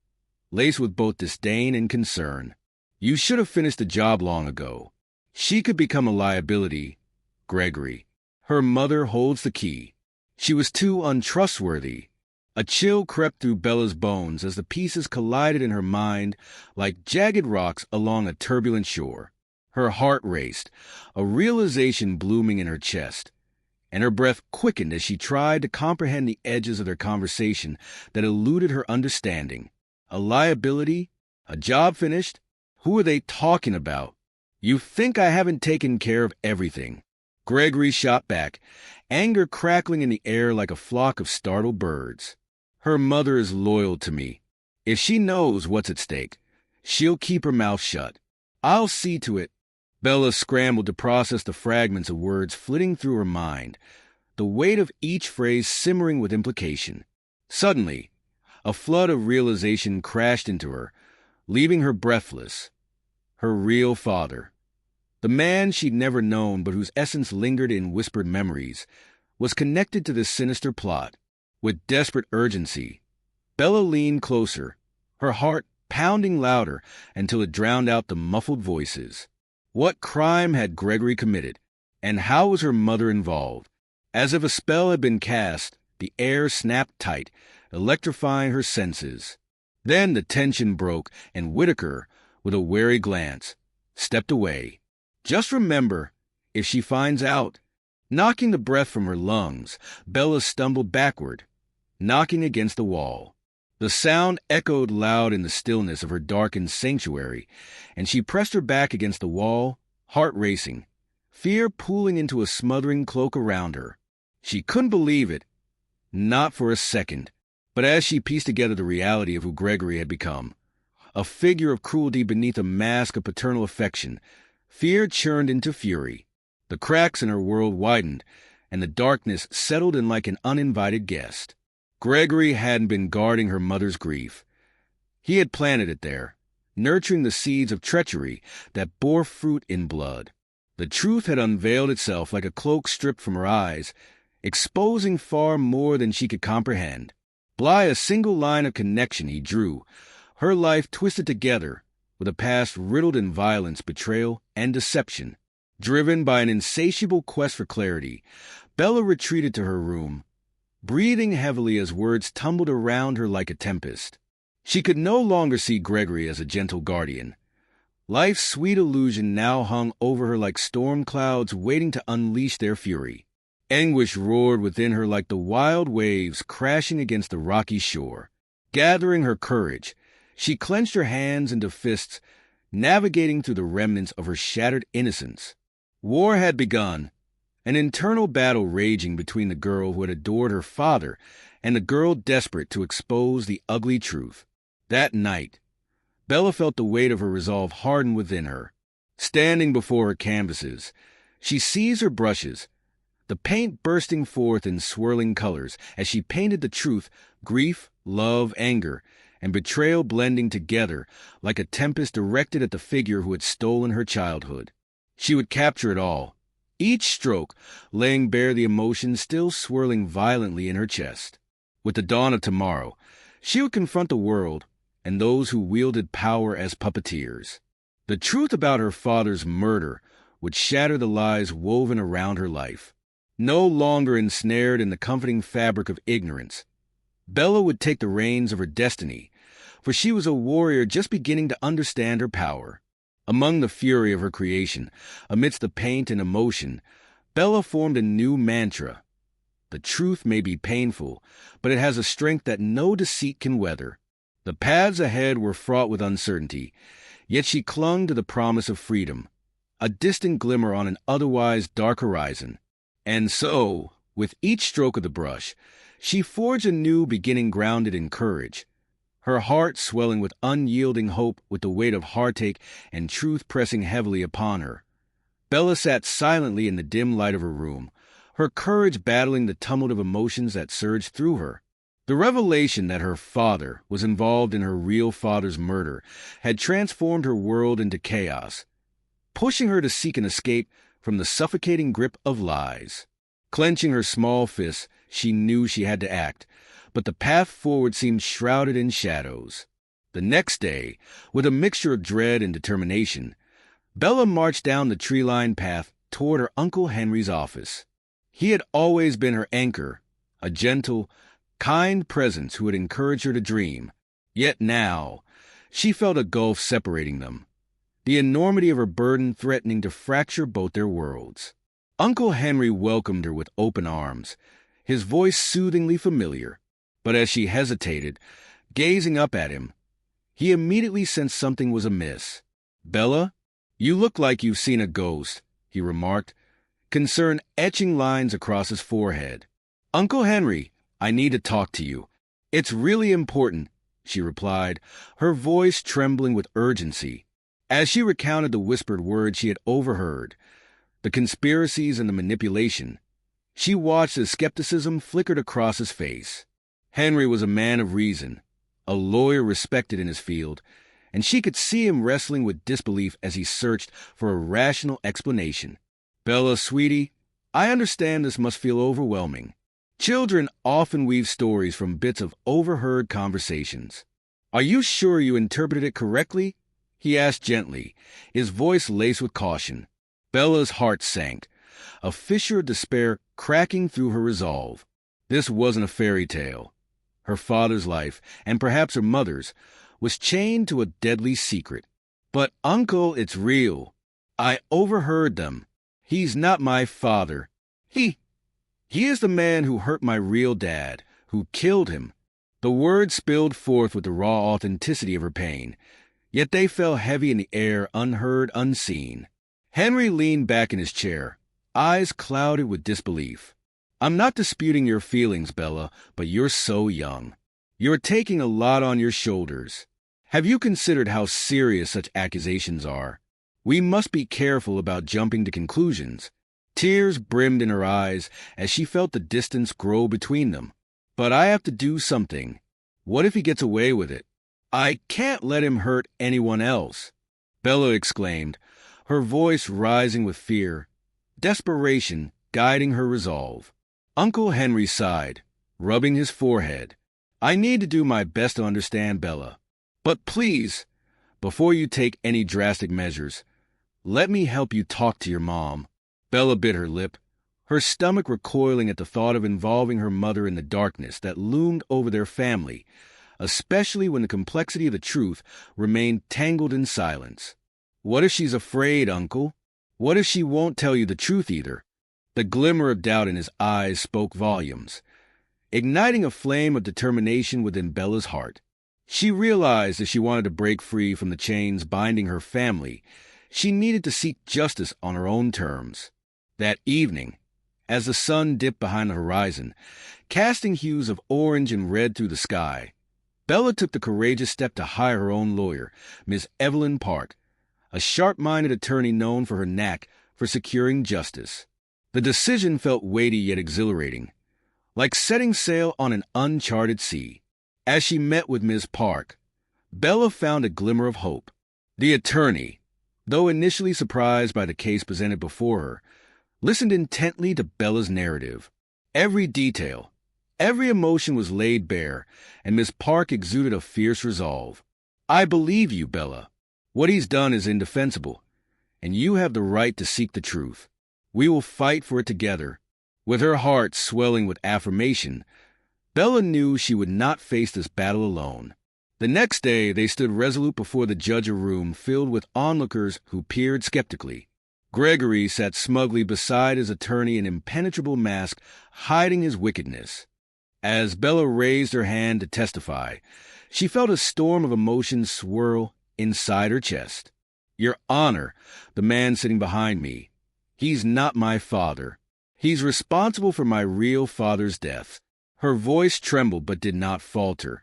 Speaker 1: laced with both disdain and concern. "You should have finished the job long ago. She could become a liability, Gregory. Her mother holds the key. She was too untrustworthy." A chill crept through Bella's bones as the pieces collided in her mind like jagged rocks along a turbulent shore. Her heart raced, a realization blooming in her chest, and her breath quickened as she tried to comprehend the edges of their conversation that eluded her understanding. A liability? A job finished? Who are they talking about? "You think I haven't taken care of everything?" Gregory shot back, anger crackling in the air like a flock of startled birds. "Her mother is loyal to me. If she knows what's at stake, she'll keep her mouth shut. I'll see to it." Bella scrambled to process the fragments of words flitting through her mind, the weight of each phrase simmering with implication. Suddenly, a flood of realization crashed into her, leaving her breathless. Her real father, the man she'd never known but whose essence lingered in whispered memories, was connected to this sinister plot. With desperate urgency, Bella leaned closer, her heart pounding louder until it drowned out the muffled voices. What crime had Gregory committed, and how was her mother involved? As if a spell had been cast, the air snapped tight, electrifying her senses. Then the tension broke, and Whitaker, with a wary glance, stepped away. "Just remember, if she finds out..." Knocking the breath from her lungs, Bella stumbled backward, knocking against the wall. The sound echoed loud in the stillness of her darkened sanctuary, and she pressed her back against the wall, heart racing, fear pooling into a smothering cloak around her. She couldn't believe it, not for a second. But as she pieced together the reality of who Gregory had become, a figure of cruelty beneath a mask of paternal affection, fear churned into fury. The cracks in her world widened, and the darkness settled in like an uninvited guest. Gregory hadn't been guarding her mother's grief. He had planted it there, nurturing the seeds of treachery that bore fruit in blood. The truth had unveiled itself like a cloak stripped from her eyes, exposing far more than she could comprehend. By a single line of connection he drew, her life twisted together with a past riddled in violence, betrayal, and deception. Driven by an insatiable quest for clarity, Bella retreated to her room, breathing heavily as words tumbled around her like a tempest. She could no longer see Gregory as a gentle guardian. Life's sweet illusion now hung over her like storm clouds waiting to unleash their fury. Anguish roared within her like the wild waves crashing against the rocky shore. Gathering her courage, she clenched her hands into fists, navigating through the remnants of her shattered innocence. War had begun, an internal battle raging between the girl who had adored her father and the girl desperate to expose the ugly truth. That night, Bella felt the weight of her resolve harden within her. Standing before her canvases, she seized her brushes, the paint bursting forth in swirling colors as she painted the truth, grief, love, anger, and betrayal blending together like a tempest directed at the figure who had stolen her childhood. She would capture it all, each stroke laying bare the emotions still swirling violently in her chest. With the dawn of tomorrow, she would confront the world and those who wielded power as puppeteers. The truth about her father's murder would shatter the lies woven around her life. No longer ensnared in the comforting fabric of ignorance, Bella would take the reins of her destiny, for she was a warrior just beginning to understand her power. Among the fury of her creation, amidst the paint and emotion, Bella formed a new mantra. The truth may be painful, but it has a strength that no deceit can weather. The paths ahead were fraught with uncertainty, yet she clung to the promise of freedom, a distant glimmer on an otherwise dark horizon. And so, with each stroke of the brush, she forged a new beginning grounded in courage, her heart swelling with unyielding hope with the weight of heartache and truth pressing heavily upon her. Bella sat silently in the dim light of her room, her courage battling the tumult of emotions that surged through her. The revelation that her father was involved in her real father's murder had transformed her world into chaos, pushing her to seek an escape from the suffocating grip of lies. Clenching her small fists, she knew she had to act, but the path forward seemed shrouded in shadows. The next day, with a mixture of dread and determination, Bella marched down the tree-lined path toward her Uncle Henry's office. He had always been her anchor, a gentle, kind presence who had encouraged her to dream. Yet now, she felt a gulf separating them, the enormity of her burden threatening to fracture both their worlds. Uncle Henry welcomed her with open arms, his voice soothingly familiar. But as she hesitated, gazing up at him, he immediately sensed something was amiss. "Bella, you look like you've seen a ghost," he remarked, concern etching lines across his forehead. "Uncle Henry, I need to talk to you. It's really important," she replied, her voice trembling with urgency. As she recounted the whispered words she had overheard, the conspiracies and the manipulation, she watched as skepticism flickered across his face. Henry was a man of reason, a lawyer respected in his field, and she could see him wrestling with disbelief as he searched for a rational explanation. "Bella, sweetie, I understand this must feel overwhelming. Children often weave stories from bits of overheard conversations. Are you sure you interpreted it correctly?" he asked gently, his voice laced with caution. Bella's heart sank, a fissure of despair cracking through her resolve. This wasn't a fairy tale. Her father's life, and perhaps her mother's, was chained to a deadly secret. "But, Uncle, it's real. I overheard them. He's not my father. He is the man who hurt my real dad, who killed him." The words spilled forth with the raw authenticity of her pain, yet they fell heavy in the air, unheard, unseen. Henry leaned back in his chair, eyes clouded with disbelief. "I'm not disputing your feelings, Bella, but you're so young. You're taking a lot on your shoulders. Have you considered how serious such accusations are? We must be careful about jumping to conclusions." Tears brimmed in her eyes as she felt the distance grow between them. "But I have to do something. What if he gets away with it? I can't let him hurt anyone else," Bella exclaimed, her voice rising with fear, desperation guiding her resolve. Uncle Henry sighed, rubbing his forehead. "I need to do my best to understand Bella. But please, before you take any drastic measures, let me help you talk to your mom." Bella bit her lip, her stomach recoiling at the thought of involving her mother in the darkness that loomed over their family, especially when the complexity of the truth remained tangled in silence. "What if she's afraid, Uncle? What if she won't tell you the truth either?" The glimmer of doubt in his eyes spoke volumes, igniting a flame of determination within Bella's heart. She realized if she wanted to break free from the chains binding her family, she needed to seek justice on her own terms. That evening, as the sun dipped behind the horizon, casting hues of orange and red through the sky, Bella took the courageous step to hire her own lawyer, Miss Evelyn Park, a sharp-minded attorney known for her knack for securing justice. The decision felt weighty yet exhilarating, like setting sail on an uncharted sea. As she met with Ms. Park, Bella found a glimmer of hope. The attorney, though initially surprised by the case presented before her, listened intently to Bella's narrative. Every detail, every emotion was laid bare, and Miss Park exuded a fierce resolve. "I believe you, Bella. What he's done is indefensible, and you have the right to seek the truth. We will fight for it together." With her heart swelling with affirmation, Bella knew she would not face this battle alone. The next day, they stood resolute before the judge, a room filled with onlookers who peered skeptically. Gregory sat smugly beside his attorney, an impenetrable mask hiding his wickedness. As Bella raised her hand to testify, she felt a storm of emotions swirl inside her chest. "Your Honor," the man sitting behind me, "he's not my father. He's responsible for my real father's death." Her voice trembled but did not falter,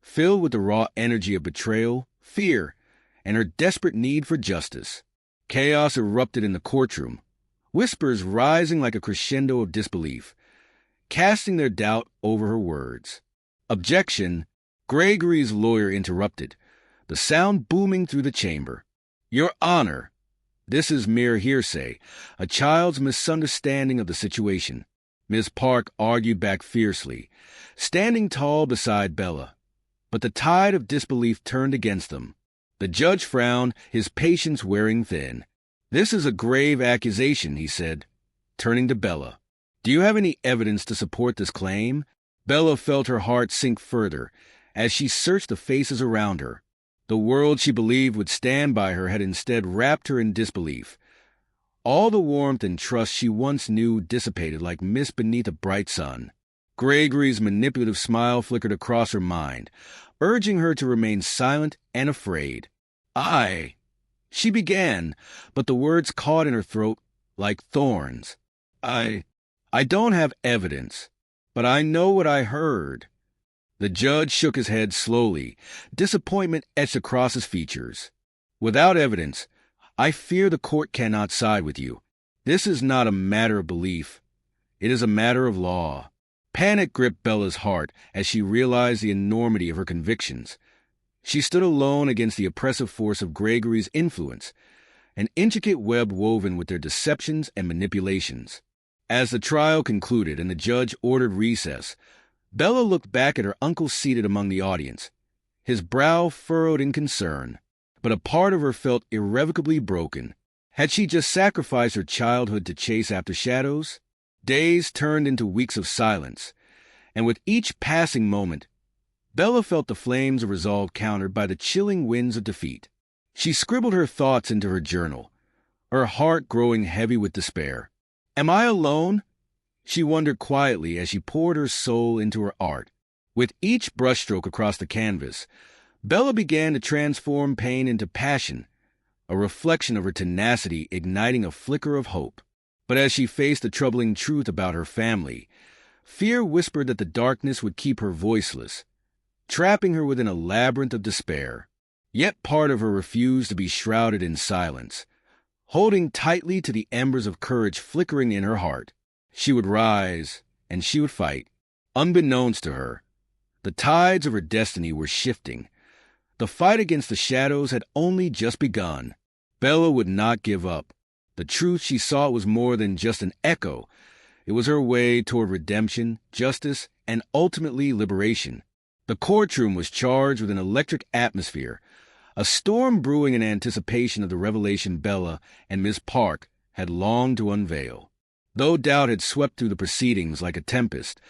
Speaker 1: filled with the raw energy of betrayal, fear, and her desperate need for justice. Chaos erupted in the courtroom, whispers rising like a crescendo of disbelief, casting their doubt over her words. "Objection!" Gregory's lawyer interrupted, the sound booming through the chamber. "Your Honor, this is mere hearsay, a child's misunderstanding of the situation." Ms. Park argued back fiercely, standing tall beside Bella. But the tide of disbelief turned against them. The judge frowned, his patience wearing thin. "This is a grave accusation," he said, turning to Bella. "Do you have any evidence to support this claim?" Bella felt her heart sink further as she searched the faces around her. The world she believed would stand by her had instead wrapped her in disbelief. All the warmth and trust she once knew dissipated like mist beneath a bright sun. Gregory's manipulative smile flickered across her mind, urging her to remain silent and afraid. She began, but the words caught in her throat like thorns. I don't have evidence, but I know what I heard." The judge shook his head slowly, disappointment etched across his features. "Without evidence, I fear the court cannot side with you. This is not a matter of belief. It is a matter of law." Panic gripped Bella's heart as she realized the enormity of her convictions. She stood alone against the oppressive force of Gregory's influence, an intricate web woven with their deceptions and manipulations. As the trial concluded and the judge ordered recess, Bella looked back at her uncle seated among the audience, his brow furrowed in concern. But a part of her felt irrevocably broken. Had she just sacrificed her childhood to chase after shadows? Days turned into weeks of silence, and with each passing moment, Bella felt the flames of resolve countered by the chilling winds of defeat. She scribbled her thoughts into her journal, her heart growing heavy with despair. "Am I alone?" she wondered quietly as she poured her soul into her art. With each brushstroke across the canvas, Bella began to transform pain into passion, a reflection of her tenacity igniting a flicker of hope. But as she faced the troubling truth about her family, fear whispered that the darkness would keep her voiceless, trapping her within a labyrinth of despair. Yet part of her refused to be shrouded in silence, holding tightly to the embers of courage flickering in her heart. She would rise, and she would fight. Unbeknownst to her, the tides of her destiny were shifting. The fight against the shadows had only just begun. Bella would not give up. The truth she sought was more than just an echo. It was her way toward redemption, justice, and ultimately liberation. The courtroom was charged with an electric atmosphere, a storm brewing in anticipation of the revelation Bella and Miss Park had longed to unveil. Though doubt had swept through the proceedings like a tempest,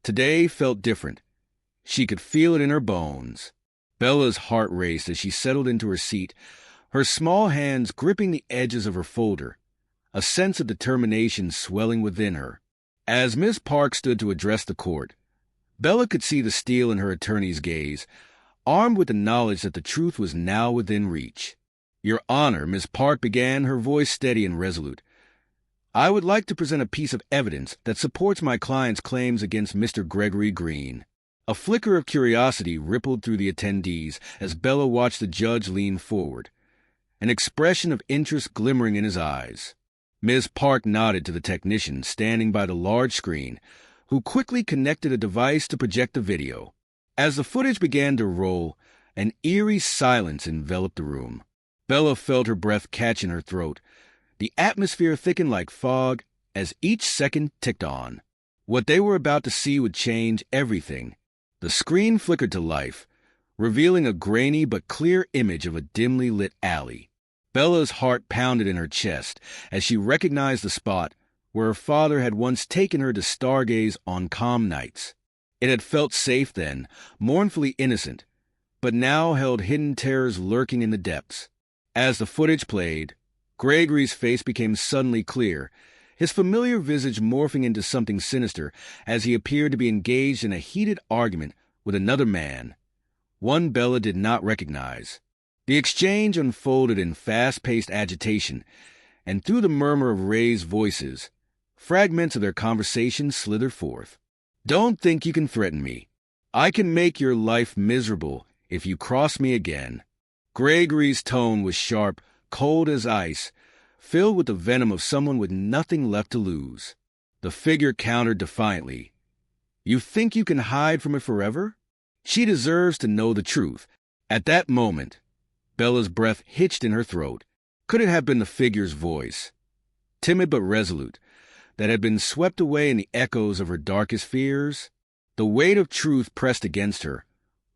Speaker 1: today felt different. She could feel it in her bones. Bella's heart raced as she settled into her seat, her small hands gripping the edges of her folder, a sense of determination swelling within her. As Miss Park stood to address the court, Bella could see the steel in her attorney's gaze, armed with the knowledge that the truth was now within reach. "Your Honor," Miss Park began, her voice steady and resolute, "I would like to present a piece of evidence that supports my client's claims against Mr. Gregory Green." A flicker of curiosity rippled through the attendees as Bella watched the judge lean forward, an expression of interest glimmering in his eyes. Ms. Park nodded to the technician standing by the large screen, who quickly connected a device to project the video. As the footage began to roll, an eerie silence enveloped the room. Bella felt her breath catch in her throat. The atmosphere thickened like fog as each second ticked on. What they were about to see would change everything. The screen flickered to life, revealing a grainy but clear image of a dimly lit alley. Bella's heart pounded in her chest as she recognized the spot where her father had once taken her to stargaze on calm nights. It had felt safe then, mournfully innocent, but now held hidden terrors lurking in the depths. As the footage played, Gregory's face became suddenly clear, his familiar visage morphing into something sinister as he appeared to be engaged in a heated argument with another man, one Bella did not recognize. The exchange unfolded in fast-paced agitation, and through the murmur of raised voices, fragments of their conversation slithered forth. "Don't think you can threaten me. I can make your life miserable if you cross me again." Gregory's tone was sharp, cold as ice, filled with the venom of someone with nothing left to lose. The figure countered defiantly. "You think you can hide from it forever? She deserves to know the truth." At that moment, Bella's breath hitched in her throat. Could it have been the figure's voice, timid but resolute, that had been swept away in the echoes of her darkest fears? The weight of truth pressed against her,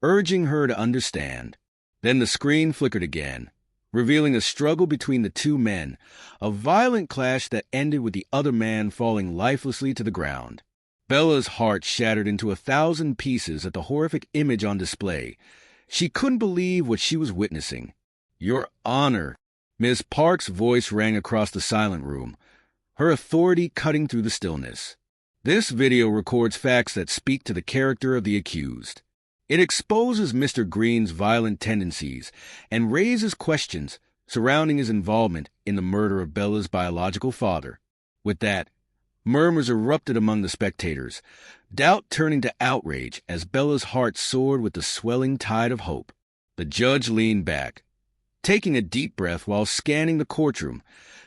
Speaker 1: urging her to understand. Then the screen flickered again, revealing a struggle between the two men, a violent clash that ended with the other man falling lifelessly to the ground. Bella's heart shattered into 1,000 pieces at the horrific image on display. She couldn't believe what she was witnessing. "Your Honor," Ms. Park's voice rang across the silent room, her authority cutting through the stillness. "This video records facts that speak to the character of the accused. It exposes Mr. Green's violent tendencies and raises questions surrounding his involvement in the murder of Bella's biological father." With that, murmurs erupted among the spectators, doubt turning to outrage as Bella's heart soared with the swelling tide of hope. The judge leaned back, taking a deep breath while scanning the courtroom,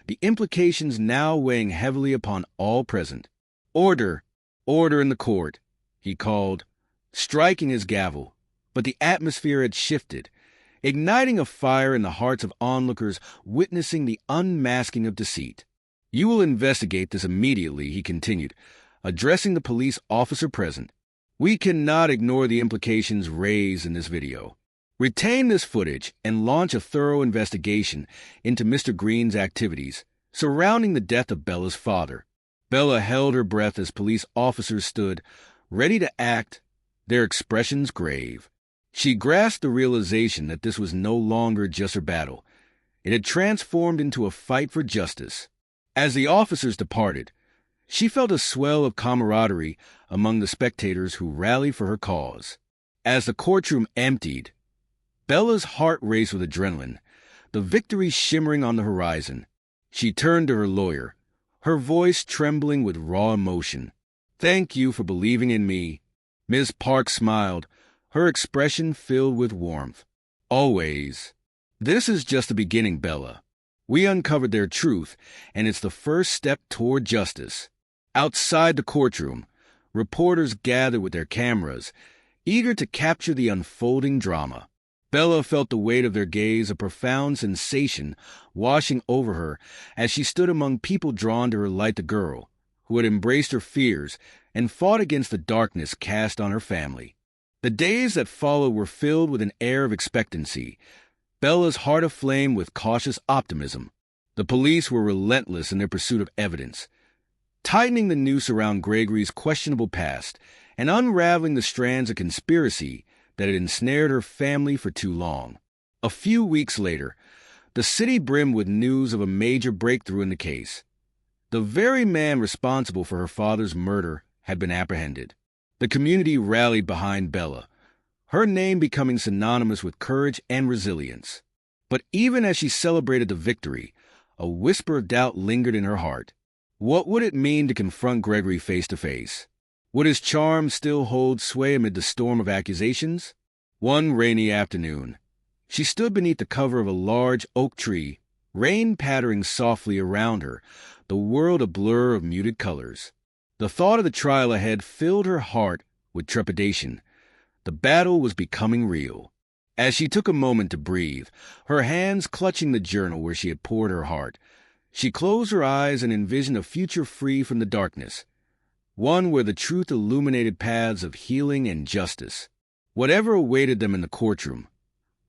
Speaker 1: the implications now weighing heavily upon all present. "Order! Order in the court," he called, striking his gavel, but the atmosphere had shifted, igniting a fire in the hearts of onlookers witnessing the unmasking of deceit. "You will investigate this immediately," he continued, addressing the police officer present. "We cannot ignore the implications raised in this video. Retain this footage and launch a thorough investigation into Mr. Green's activities surrounding the death of Bella's father." Bella held her breath as police officers stood, ready to act, their expressions grave. She grasped the realization that this was no longer just her battle. It had transformed into a fight for justice. As the officers departed, she felt a swell of camaraderie among the spectators who rallied for her cause. As the courtroom emptied, Bella's heart raced with adrenaline, the victory shimmering on the horizon. She turned to her lawyer, her voice trembling with raw emotion. "Thank you for believing in me." Ms. Park smiled, her expression filled with warmth. "Always. This is just the beginning, Bella. We uncovered their truth, and it's the first step toward justice." Outside the courtroom, reporters gathered with their cameras, eager to capture the unfolding drama. Bella felt the weight of their gaze, a profound sensation washing over her as she stood among people drawn to her like the girl, who had embraced her fears and fought against the darkness cast on her family. The days that followed were filled with an air of expectancy, Bella's heart aflame with cautious optimism. The police were relentless in their pursuit of evidence, tightening the noose around Gregory's questionable past and unraveling the strands of conspiracy that had ensnared her family for too long. A few weeks later, the city brimmed with news of a major breakthrough in the case. The very man responsible for her father's murder had been apprehended. The community rallied behind Bella, her name becoming synonymous with courage and resilience. But even as she celebrated the victory, a whisper of doubt lingered in her heart. What would it mean to confront Gregory face to face? Would his charm still hold sway amid the storm of accusations? One rainy afternoon, she stood beneath the cover of a large oak tree, rain pattering softly around her, the world a blur of muted colors. The thought of the trial ahead filled her heart with trepidation. The battle was becoming real. As she took a moment to breathe, her hands clutching the journal where she had poured her heart, she closed her eyes and envisioned a future free from the darkness, one where the truth illuminated paths of healing and justice. Whatever awaited them in the courtroom,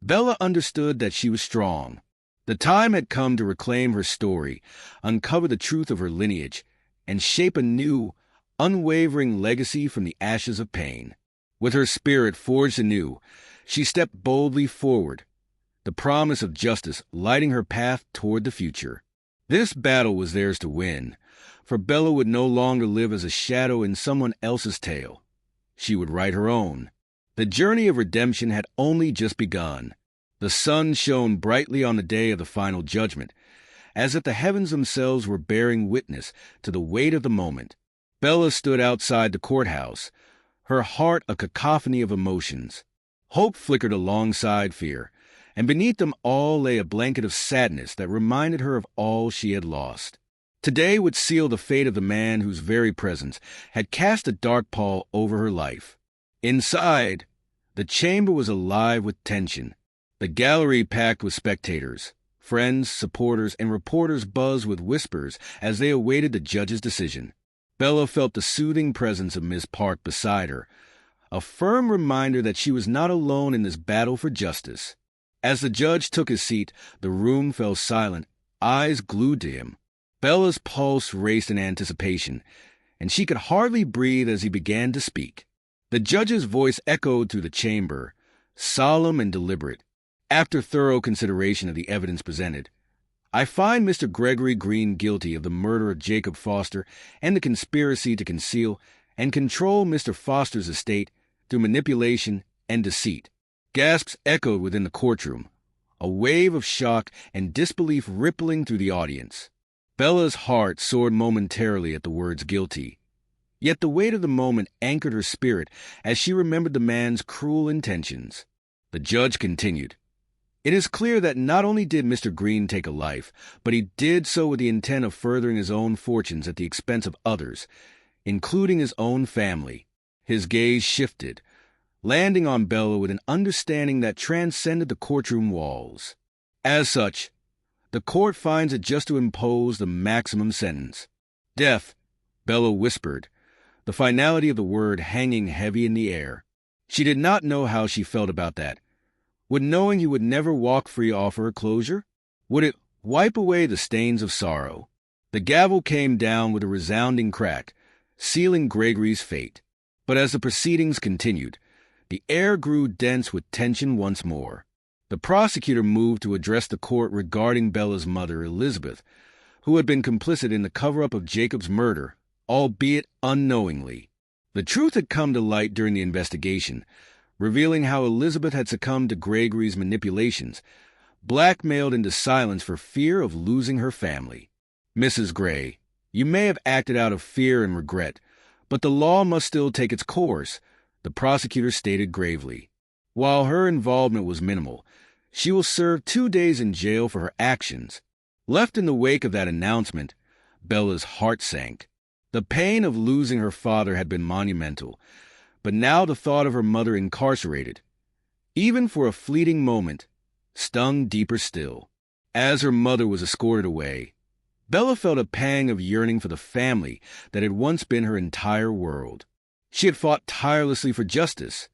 Speaker 1: Bella understood that she was strong. The time had come to reclaim her story, uncover the truth of her lineage, and shape a new, unwavering legacy from the ashes of pain. With her spirit forged anew, she stepped boldly forward, the promise of justice lighting her path toward the future. This battle was theirs to win, for Bella would no longer live as a shadow in someone else's tale. She would write her own. The journey of redemption had only just begun. The sun shone brightly on the day of the final judgment, as if the heavens themselves were bearing witness to the weight of the moment. Bella stood outside the courthouse, her heart a cacophony of emotions. Hope flickered alongside fear, and beneath them all lay a blanket of sadness that reminded her of all she had lost. Today would seal the fate of the man whose very presence had cast a dark pall over her life. Inside, the chamber was alive with tension. The gallery packed with spectators. Friends, supporters, and reporters buzzed with whispers as they awaited the judge's decision. Bella felt the soothing presence of Miss Park beside her, a firm reminder that she was not alone in this battle for justice. As the judge took his seat, the room fell silent, eyes glued to him. Bella's pulse raced in anticipation, and she could hardly breathe as he began to speak. The judge's voice echoed through the chamber, solemn and deliberate. After thorough consideration of the evidence presented, I find Mr. Gregory Green guilty of the murder of Jacob Foster and the conspiracy to conceal and control Mr. Foster's estate through manipulation and deceit. Gasps echoed within the courtroom, a wave of shock and disbelief rippling through the audience. Bella's heart soared momentarily at the words guilty. Yet the weight of the moment anchored her spirit as she remembered the man's cruel intentions. The judge continued, "It is clear that not only did Mr. Green take a life, but he did so with the intent of furthering his own fortunes at the expense of others, including his own family." His gaze shifted, landing on Bella with an understanding that transcended the courtroom walls. As such, the court finds it just to impose the maximum sentence. "Death," Bella whispered, the finality of the word hanging heavy in the air. She did not know how she felt about that. Would knowing he would never walk free offer her closure? Would it wipe away the stains of sorrow? The gavel came down with a resounding crack, sealing Gregory's fate. But as the proceedings continued, the air grew dense with tension once more. The prosecutor moved to address the court regarding Bella's mother, Elizabeth, who had been complicit in the cover-up of Jacob's murder, albeit unknowingly. The truth had come to light during the investigation, revealing how Elizabeth had succumbed to Gregory's manipulations, blackmailed into silence for fear of losing her family. "Mrs. Gray, you may have acted out of fear and regret, but the law must still take its course," the prosecutor stated gravely. "While her involvement was minimal, she will serve 2 days in jail for her actions." Left in the wake of that announcement, Bella's heart sank. The pain of losing her father had been monumental, but now the thought of her mother incarcerated, even for a fleeting moment, stung deeper still. As her mother was escorted away, Bella felt a pang of yearning for the family that had once been her entire world. She had fought tirelessly for justice,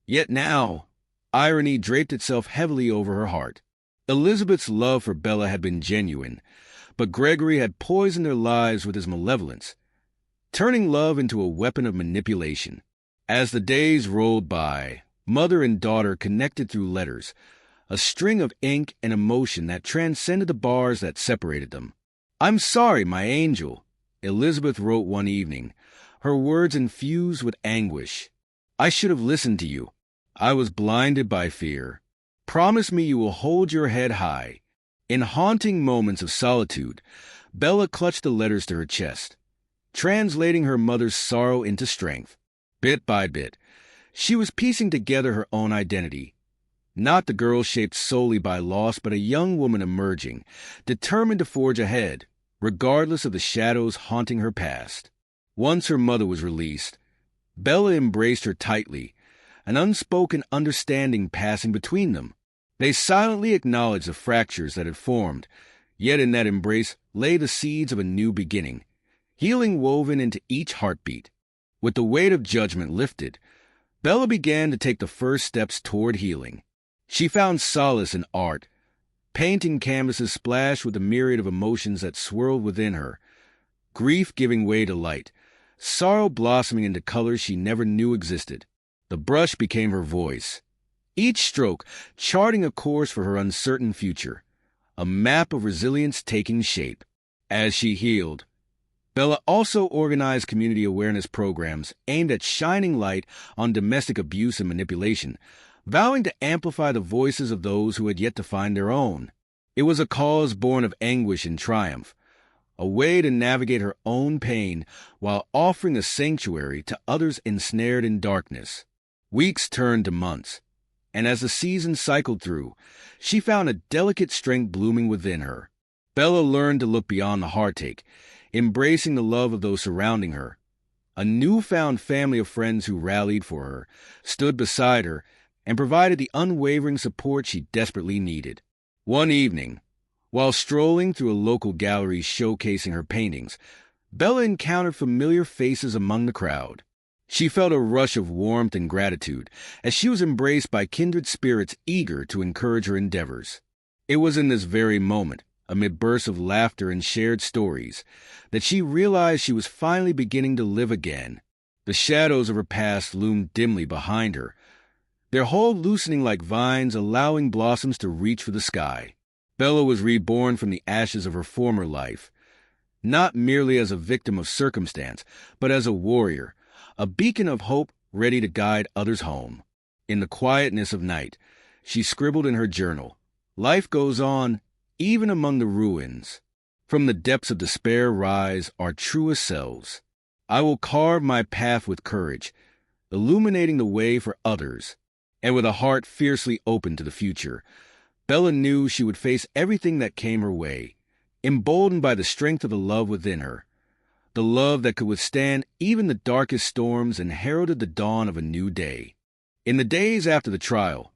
Speaker 1: yet now irony draped itself heavily over her heart. Elizabeth's love for Bella had been genuine, but Gregory had poisoned their lives with his malevolence, turning love into a weapon of manipulation. As the days rolled by, mother and daughter connected through letters, a string of ink and emotion that transcended the bars that separated them. "I'm sorry, my angel," Elizabeth wrote one evening, her words infused with anguish. "I should have listened to you. I was blinded by fear. Promise me you will hold your head high." In haunting moments of solitude, Bella clutched the letters to her chest, translating her mother's sorrow into strength. Bit by bit, she was piecing together her own identity. Not the girl shaped solely by loss, but a young woman emerging, determined to forge ahead, regardless of the shadows haunting her past. Once her mother was released, Bella embraced her tightly, an unspoken understanding passing between them. They silently acknowledged the fractures that had formed, yet in that embrace lay the seeds of a new beginning, healing woven into each heartbeat. With the weight of judgment lifted, Bella began to take the first steps toward healing. She found solace in art, painting canvases splashed with a myriad of emotions that swirled within her, grief giving way to light, sorrow blossoming into colors she never knew existed. The brush became her voice, each stroke charting a course for her uncertain future, a map of resilience taking shape. As she healed, Bella also organized community awareness programs aimed at shining light on domestic abuse and manipulation, vowing to amplify the voices of those who had yet to find their own. It was a cause born of anguish and triumph, a way to navigate her own pain while offering a sanctuary to others ensnared in darkness. Weeks turned to months, and as the season cycled through, she found a delicate strength blooming within her. Bella learned to look beyond the heartache, embracing the love of those surrounding her. A newfound family of friends who rallied for her, stood beside her, and provided the unwavering support she desperately needed. One evening, while strolling through a local gallery showcasing her paintings, Bella encountered familiar faces among the crowd. She felt a rush of warmth and gratitude as she was embraced by kindred spirits eager to encourage her endeavors. It was in this very moment, amid bursts of laughter and shared stories, that she realized she was finally beginning to live again. The shadows of her past loomed dimly behind her, their hold loosening like vines, allowing blossoms to reach for the sky. Bella was reborn from the ashes of her former life, not merely as a victim of circumstance, but as a warrior, a beacon of hope ready to guide others home. In the quietness of night, she scribbled in her journal, "Life goes on, even among the ruins. From the depths of despair rise our truest selves. I will carve my path with courage, illuminating the way for others." And with a heart fiercely open to the future, Bella knew she would face everything that came her way, emboldened by the strength of the love within her, the love that could withstand even the darkest storms and heralded the dawn of a new day. In the days after the trial,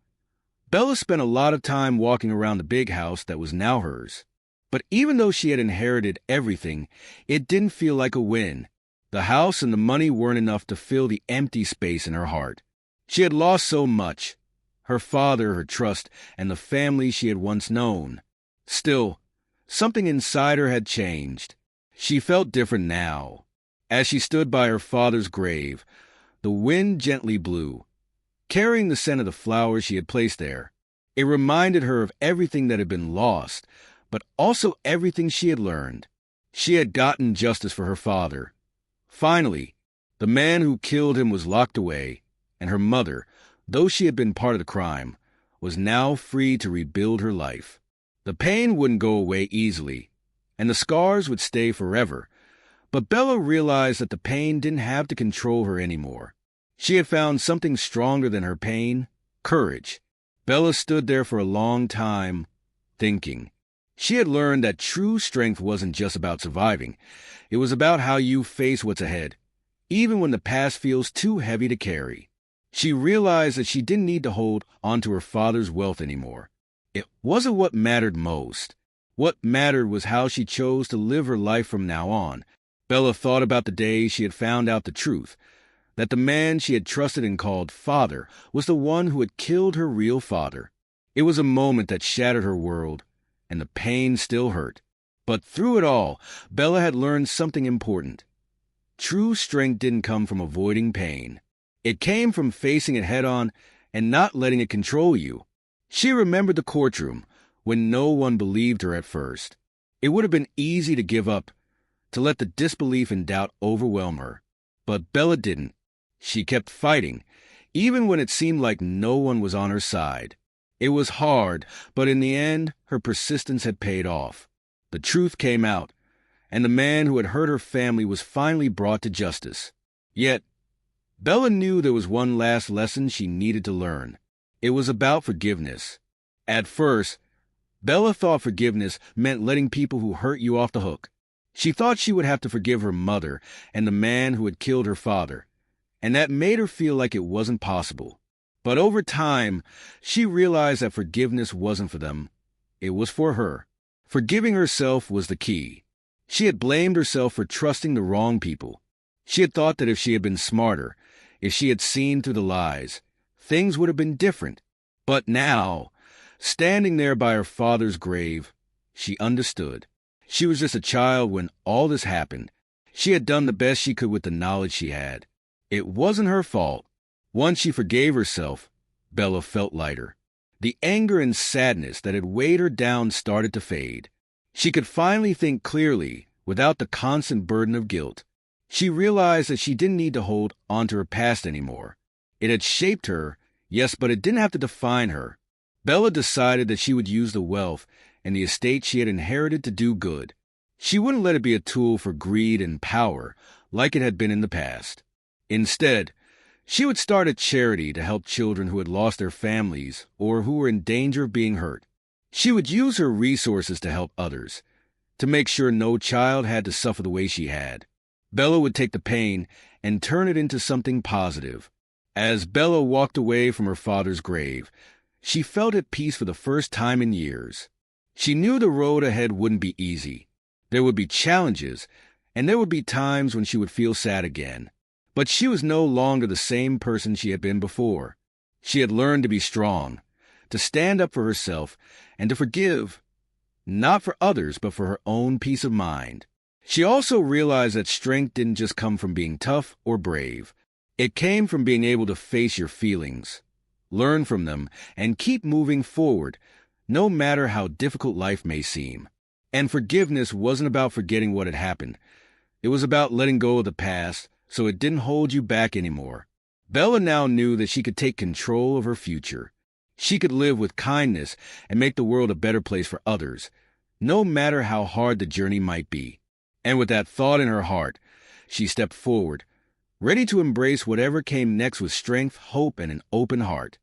Speaker 1: Bella spent a lot of time walking around the big house that was now hers. But even though she had inherited everything, it didn't feel like a win. The house and the money weren't enough to fill the empty space in her heart. She had lost so much, her father, her trust, and the family she had once known. Still, something inside her had changed. She felt different now. As she stood by her father's grave, the wind gently blew, carrying the scent of the flowers she had placed there. It reminded her of everything that had been lost, but also everything she had learned. She had gotten justice for her father. Finally, the man who killed him was locked away, and her mother, though she had been part of the crime, was now free to rebuild her life. The pain wouldn't go away easily, and the scars would stay forever, but Bella realized that the pain didn't have to control her anymore. She had found something stronger than her pain, courage. Bella stood there for a long time, thinking. She had learned that true strength wasn't just about surviving. It was about how you face what's ahead, even when the past feels too heavy to carry. She realized that she didn't need to hold onto her father's wealth anymore. It wasn't what mattered most. What mattered was how she chose to live her life from now on. Bella thought about the day she had found out the truth, that the man she had trusted and called father was the one who had killed her real father. It was a moment that shattered her world, and the pain still hurt. But through it all, Bella had learned something important. True strength didn't come from avoiding pain. It came from facing it head-on and not letting it control you. She remembered the courtroom, when no one believed her at first. It would have been easy to give up, to let the disbelief and doubt overwhelm her. But Bella didn't. She kept fighting, even when it seemed like no one was on her side. It was hard, but in the end, her persistence had paid off. The truth came out, and the man who had hurt her family was finally brought to justice. Yet, Bella knew there was one last lesson she needed to learn. It was about forgiveness. At first, Bella thought forgiveness meant letting people who hurt you off the hook. She thought she would have to forgive her mother and the man who had killed her father, and that made her feel like it wasn't possible. But over time, she realized that forgiveness wasn't for them. It was for her. Forgiving herself was the key. She had blamed herself for trusting the wrong people. She had thought that if she had been smarter, if she had seen through the lies, things would have been different. But now, standing there by her father's grave, she understood. She was just a child when all this happened. She had done the best she could with the knowledge she had. It wasn't her fault. Once she forgave herself, Bella felt lighter. The anger and sadness that had weighed her down started to fade. She could finally think clearly without the constant burden of guilt. She realized that she didn't need to hold onto her past anymore. It had shaped her, yes, but it didn't have to define her. Bella decided that she would use the wealth and the estate she had inherited to do good. She wouldn't let it be a tool for greed and power like it had been in the past. Instead, she would start a charity to help children who had lost their families or who were in danger of being hurt. She would use her resources to help others, to make sure no child had to suffer the way she had. Bella would take the pain and turn it into something positive. As Bella walked away from her father's grave, she felt at peace for the first time in years. She knew the road ahead wouldn't be easy. There would be challenges, and there would be times when she would feel sad again. But she was no longer the same person she had been before. She had learned to be strong, to stand up for herself, and to forgive, not for others, but for her own peace of mind. She also realized that strength didn't just come from being tough or brave. It came from being able to face your feelings, learn from them, and keep moving forward, no matter how difficult life may seem. And forgiveness wasn't about forgetting what had happened. It was about letting go of the past so it didn't hold you back anymore. Bella now knew that she could take control of her future. She could live with kindness and make the world a better place for others, no matter how hard the journey might be. And with that thought in her heart, she stepped forward, ready to embrace whatever came next with strength, hope, and an open heart.